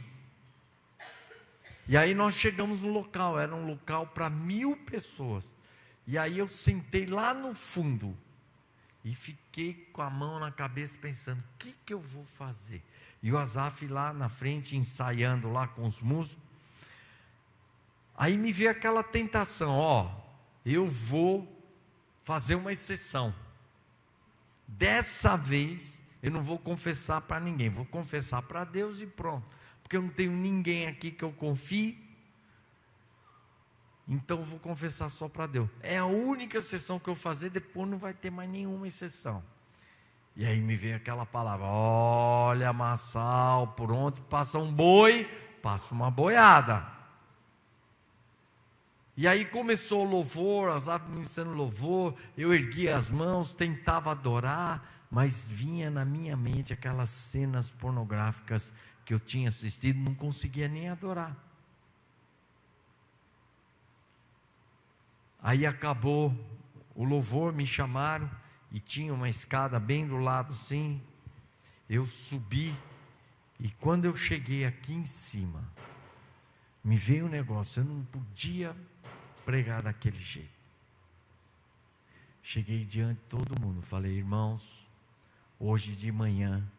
E aí nós chegamos no local, era um local para 1000 pessoas. E aí eu sentei lá no fundo e fiquei com a mão na cabeça pensando, o que eu vou fazer? E o Asaf lá na frente ensaiando lá com os músicos. Aí me veio aquela tentação, eu vou fazer uma exceção. Dessa vez eu não vou confessar para ninguém, vou confessar para Deus e pronto. Porque eu não tenho ninguém aqui que eu confie, então eu vou confessar só para Deus. É a única exceção que eu fazer, depois não vai ter mais nenhuma exceção. E aí me veio aquela palavra, olha Massal, por onde passa um boi, passa uma boiada. E aí começou o louvor, Asaf ministrando louvor, eu ergui as mãos, tentava adorar, mas vinha na minha mente aquelas cenas pornográficas que eu tinha assistido, não conseguia nem adorar. Aí acabou o louvor, me chamaram, e tinha uma escada bem do lado assim, eu subi, e quando eu cheguei aqui em cima, me veio um negócio, eu não podia pregar daquele jeito. Cheguei diante de todo mundo, falei, irmãos, hoje de manhã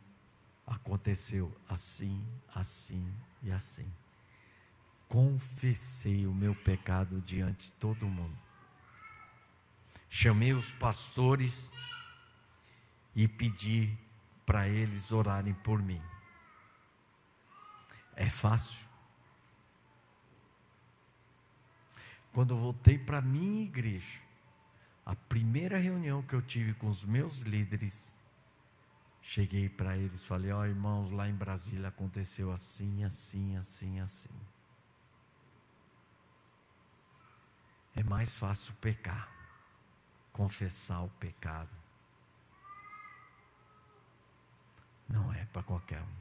aconteceu assim, assim e assim. Confessei o meu pecado diante de todo mundo. Chamei os pastores e pedi para eles orarem por mim. É fácil? Quando eu voltei para a minha igreja, a primeira reunião que eu tive com os meus líderes, cheguei para eles, falei, irmãos, lá em Brasília aconteceu assim, assim, assim, assim. É mais fácil pecar, confessar o pecado. Não é para qualquer um.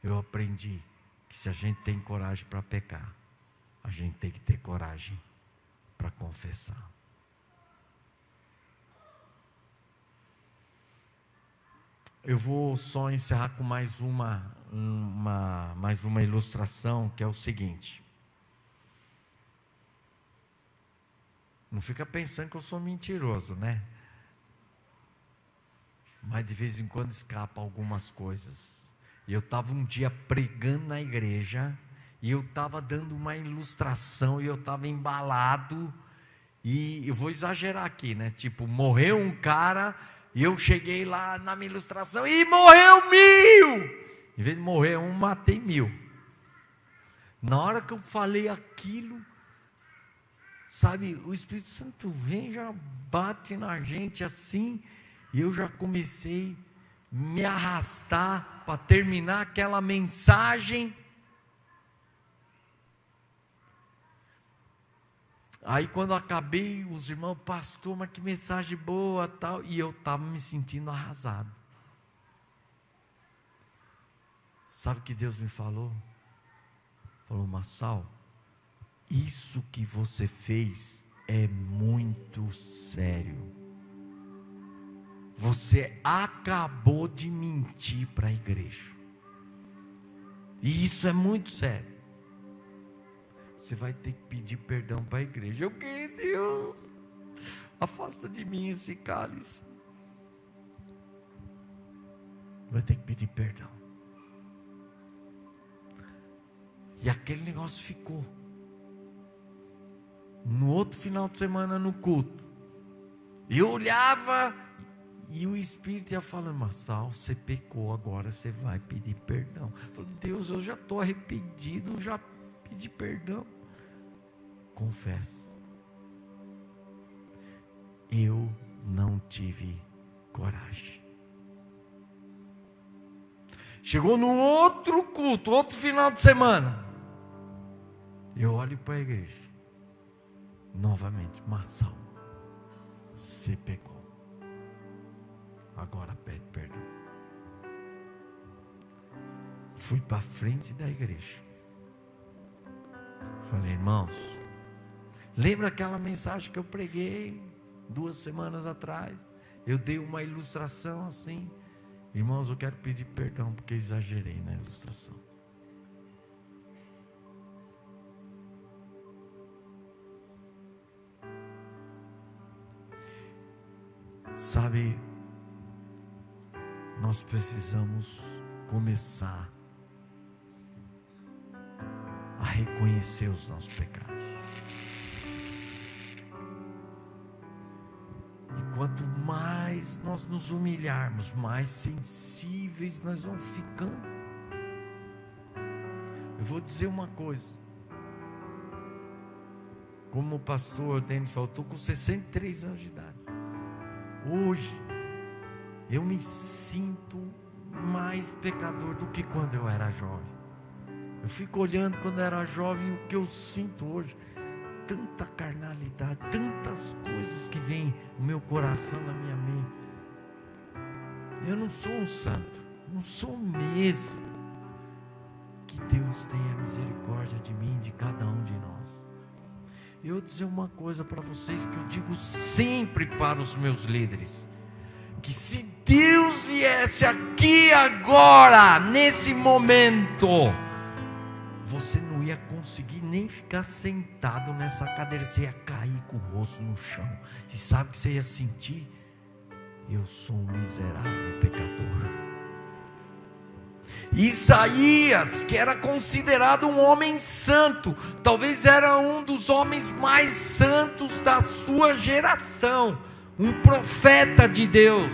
Eu aprendi que se a gente tem coragem para pecar, a gente tem que ter coragem para confessar. Eu vou só encerrar com mais uma ilustração, que é o seguinte. Não fica pensando que eu sou mentiroso, né? Mas de vez em quando escapa algumas coisas. E eu estava um dia pregando na igreja, e eu estava dando uma ilustração, e eu estava embalado, e eu vou exagerar aqui, né? Tipo, morreu um cara, e eu cheguei lá na minha ilustração, e morreu 1000! Em vez de morrer um, matei 1000. Na hora que eu falei aquilo, sabe, o Espírito Santo vem, já bate na gente assim, e eu já comecei a me arrastar para terminar aquela mensagem. Aí quando eu acabei, os irmãos, pastor, mas que mensagem boa, tal, e eu estava me sentindo arrasado. Sabe o que Deus me falou? Falou, Massal, isso que você fez é muito sério. Você acabou de mentir para a igreja. E isso é muito sério. Você vai ter que pedir perdão para a igreja. Eu queria, Deus, afasta de mim esse cálice. Vai ter que pedir perdão. E aquele negócio ficou. No outro final de semana no culto, eu olhava e o Espírito ia falando, Massal, você pecou, agora você vai pedir perdão. Eu falei, Deus, eu já estou arrependido, já pedi perdão. Confesso, eu não tive coragem. Chegou no outro culto, outro final de semana, eu olho para a igreja, novamente, Massal, você pecou, agora pede perdão. Fui para frente da igreja, falei, irmãos, lembra aquela mensagem que eu preguei 2 semanas atrás? Eu dei uma ilustração assim, Irmãos, eu quero pedir perdão porque exagerei na ilustração. Sabe, nós precisamos começar a reconhecer os nossos pecados. E quanto mais nós nos humilharmos, mais sensíveis nós vamos ficando. Eu vou dizer uma coisa. Como o pastor Denis falou, eu estou com 63 anos de idade. Hoje, eu me sinto mais pecador do que quando eu era jovem. Eu fico olhando quando eu era jovem o que eu sinto hoje. Tanta carnalidade, tantas coisas que vêm no meu coração, na minha mente. Eu não sou um santo, não sou mesmo. Que Deus tenha misericórdia de mim, de cada um de nós. Eu vou dizer uma coisa para vocês que eu digo sempre para os meus líderes: que se Deus viesse aqui agora, nesse momento, você não ia conseguir nem ficar sentado nessa cadeira, você ia cair com o rosto no chão. E sabe o que você ia sentir? Eu sou um miserável pecador. Isaías, que era considerado um homem santo, talvez era um dos homens mais santos da sua geração, um profeta de Deus.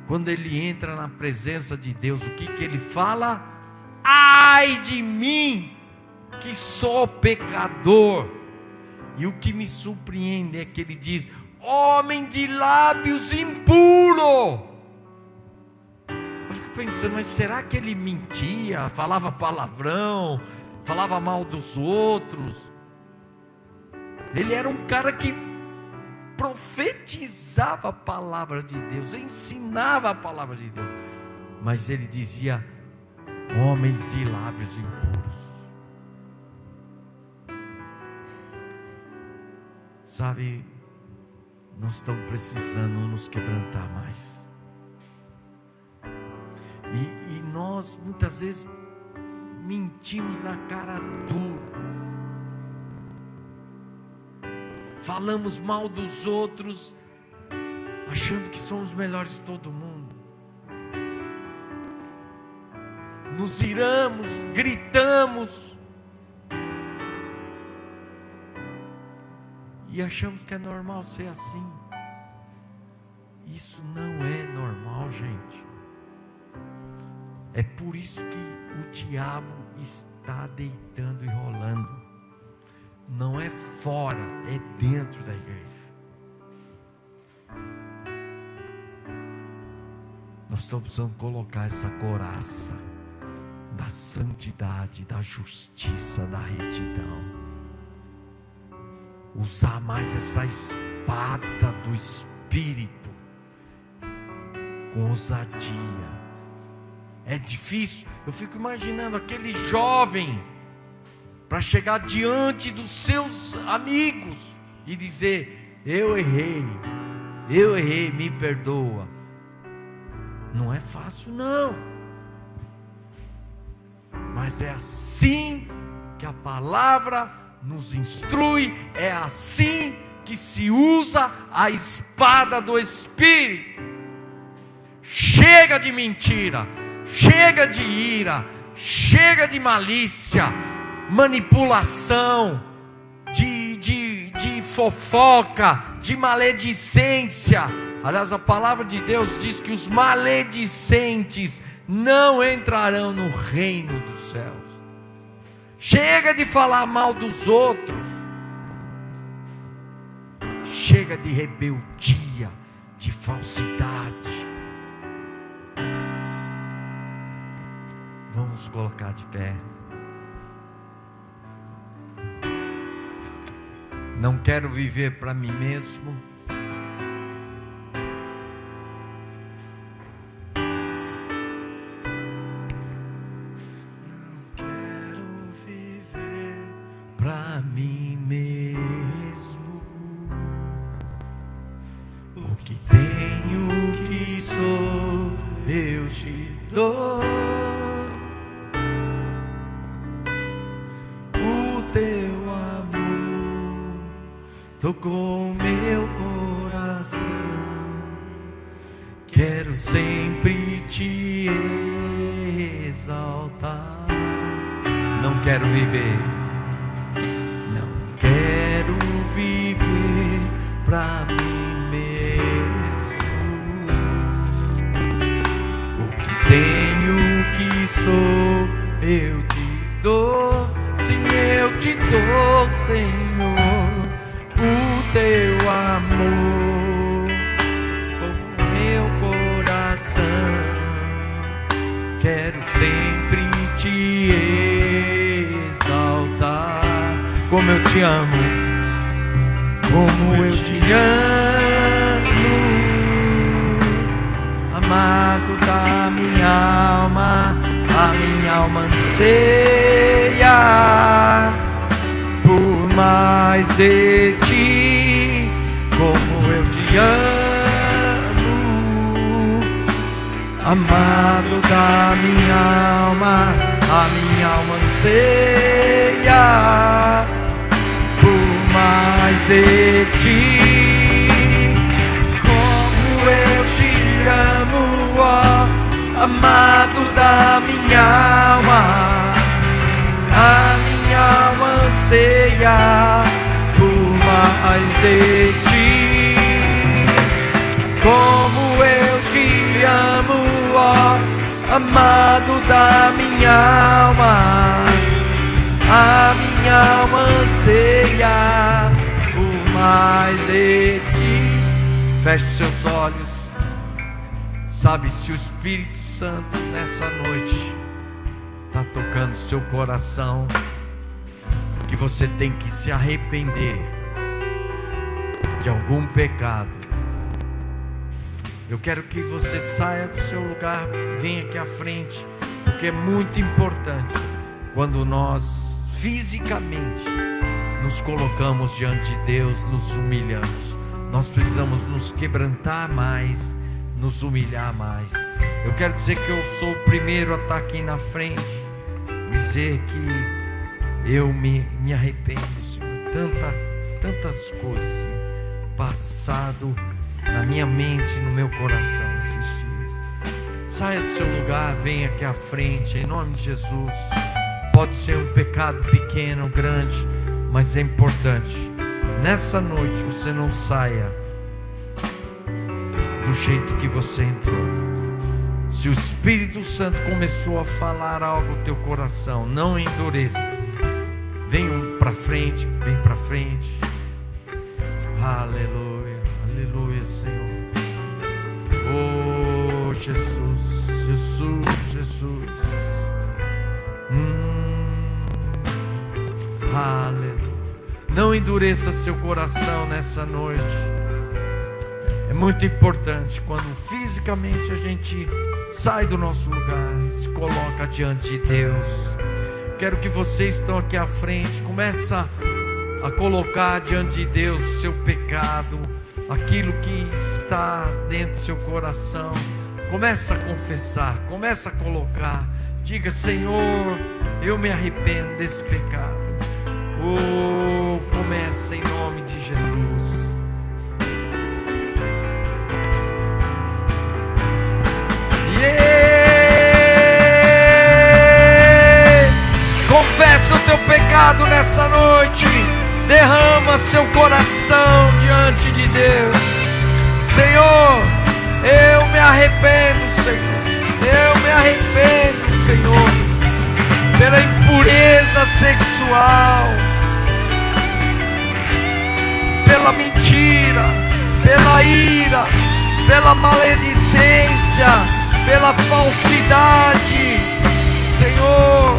Quando ele entra na presença de Deus, o que ele fala? Ai de mim, que sou pecador. E o que me surpreende é que ele diz: homem de lábios impuro. Eu fico pensando, mas será que ele mentia, falava palavrão, falava mal dos outros? Ele era um cara que profetizava a palavra de Deus, ensinava a palavra de Deus, mas ele dizia: homens de lábios impuros. Sabe, nós estamos precisando nos quebrantar mais. E nós muitas vezes mentimos na cara dura, falamos mal dos outros, achando que somos melhores de todo mundo, nos iramos, gritamos e achamos que é normal ser assim. Isso não é normal, gente. É por isso que o diabo está deitando e rolando. Não é fora, é dentro da igreja. Nós estamos precisando colocar essa couraça da santidade, da justiça, da retidão. Usar mais essa espada do Espírito com ousadia. É difícil. Eu fico imaginando aquele jovem para chegar diante dos seus amigos e dizer: eu errei, me perdoa. Não é fácil, não. Mas é assim que a palavra nos instrui, é assim que se usa a espada do Espírito. Chega de mentira, chega de ira, chega de malícia, manipulação, de fofoca, de maledicência. Aliás, a palavra de Deus diz que os maledicentes não entrarão no reino dos céus. Chega de falar mal dos outros. Chega de rebeldia, de falsidade. Vamos nos colocar de pé. Não quero viver para mim mesmo. Não quero viver Para mim mesmo. O que tenho, o que sou, eu dou. O teu amor tocou meu coração. Quero sempre te exaltar. Não quero viver pra mim mesmo. O que tenho, que sou, eu te dou. Sim, eu te dou, Senhor, o teu amor com meu coração. Quero sempre te exaltar. Como eu te amo, como eu te amo, amado da minha alma, a minha alma anseia por mais de ti. Como eu te amo, amado da minha alma, a minha alma anseia mais de ti. Como eu te amo, ó, amado da minha alma, a minha alma anseia por mais de ti. Como eu te amo, ó, amado da minha alma, a minha alma anseia por mais de ti. Feche seus olhos. Sabe, se o Espírito Santo nessa noite está tocando seu coração, que você tem que se arrepender de algum pecado, eu quero que você saia do seu lugar, venha aqui à frente, porque é muito importante quando nós fisicamente nos colocamos diante de Deus, nos humilhamos. Nós precisamos nos quebrantar mais, nos humilhar mais. Eu quero dizer que eu sou o primeiro a estar aqui na frente, dizer que eu me arrependo, Senhor. Tantas coisas, Senhor, passado na minha mente, no meu coração esses dias. Saia do seu lugar, venha aqui à frente, em nome de Jesus. Pode ser um pecado pequeno, grande, mas é importante. Nessa noite você não saia do jeito que você entrou. Se o Espírito Santo começou a falar algo no teu coração, não endureça. Vem para frente, vem para frente. Aleluia, aleluia, Senhor. Oh, Jesus, Jesus, Jesus. Aleluia. Não endureça seu coração nessa noite. É muito importante quando fisicamente a gente sai do nosso lugar e se coloca diante de Deus. Quero que vocês que estão aqui à frente começa a colocar diante de Deus o seu pecado, aquilo que está dentro do seu coração. Começa a confessar, começa a colocar. Diga: Senhor, eu me arrependo desse pecado. Oh, começa em nome de Jesus. Confessa o teu pecado nessa noite. Derrama seu coração diante de Deus. Senhor, eu me arrependo, Senhor. Eu me arrependo, Senhor, pela impureza sexual, pela mentira, pela ira, pela maledicência, pela falsidade. Senhor,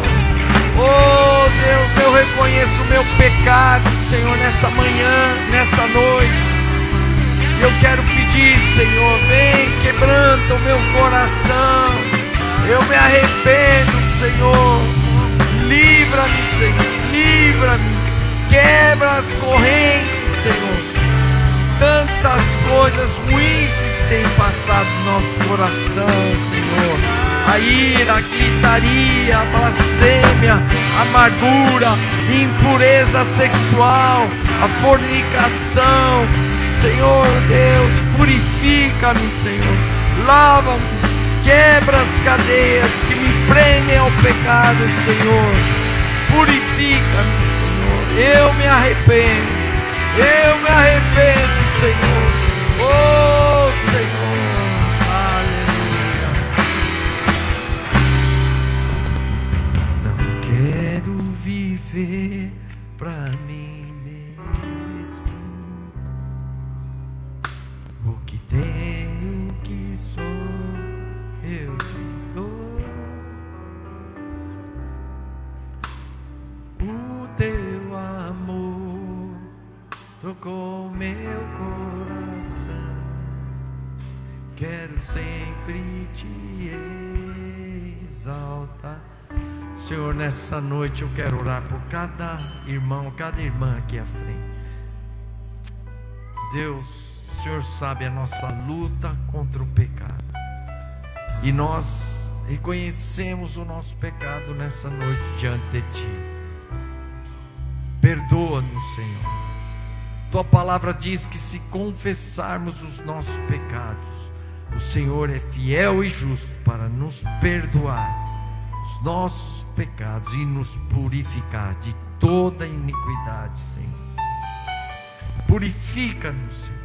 oh Deus, eu reconheço o meu pecado, Senhor, nessa manhã, nessa noite. Eu quero pedir, Senhor, vem, quebranta o meu coração. Eu me arrependo, Senhor. Livra-me, Senhor, livra-me. Quebra as correntes, Senhor. Tantas coisas ruins têm passado no nosso coração, Senhor. a ira, a gritaria, a blasfêmia, a amargura, a impureza sexual, a fornicação. Senhor Deus, purifica-me, Senhor, lava-me, quebra as cadeias que me prendem ao pecado, Senhor, purifica-me, Senhor, eu me arrependo, Senhor, oh Senhor, aleluia. Não quero viver pra mim mesmo, o que tenho, o que sou, eu te dou. O teu amor tocou meu coração, quero sempre te exaltar. Senhor, nessa noite eu quero orar por cada irmão, cada irmã aqui à frente. Deus, o Senhor sabe a nossa luta contra o pecado, e nós reconhecemos o nosso pecado nessa noite diante de Ti. Perdoa-nos, Senhor. Tua palavra diz que se confessarmos os nossos pecados, o Senhor é fiel e justo para nos perdoar os nossos pecados e nos purificar de toda iniquidade, Senhor. Purifica-nos, Senhor.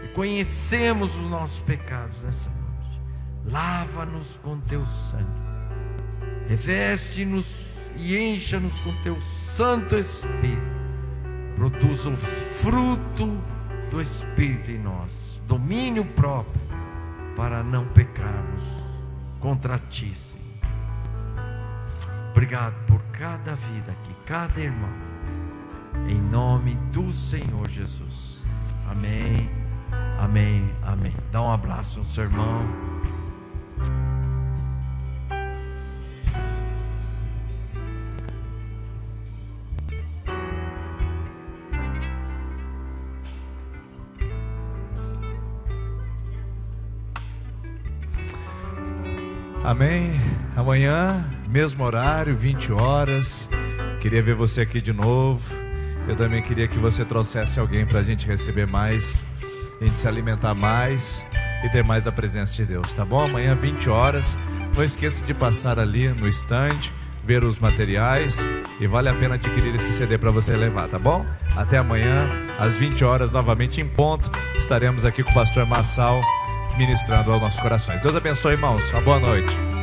Reconhecemos os nossos pecados nessa noite. Lava-nos com teu sangue. Reveste-nos e encha-nos com teu Santo Espírito. Produza o fruto do Espírito em nós, domínio próprio, para não pecarmos contra Ti, Senhor. Obrigado por cada vida aqui, cada irmão, em nome do Senhor Jesus. Amém, amém, amém. Dá um abraço no seu irmão. Amém. Amanhã, mesmo horário, 20 horas. Queria ver você aqui de novo. Eu também queria que você trouxesse alguém para a gente receber mais, a gente se alimentar mais e ter mais a presença de Deus, tá bom? Amanhã, 20 horas. Não esqueça de passar ali no stand, ver os materiais, e vale a pena adquirir esse CD para você levar, tá bom? Até amanhã, às 20 horas, novamente em ponto. Estaremos aqui com o pastor Marçal ministrando aos nossos corações. Deus abençoe, irmãos. Uma boa noite.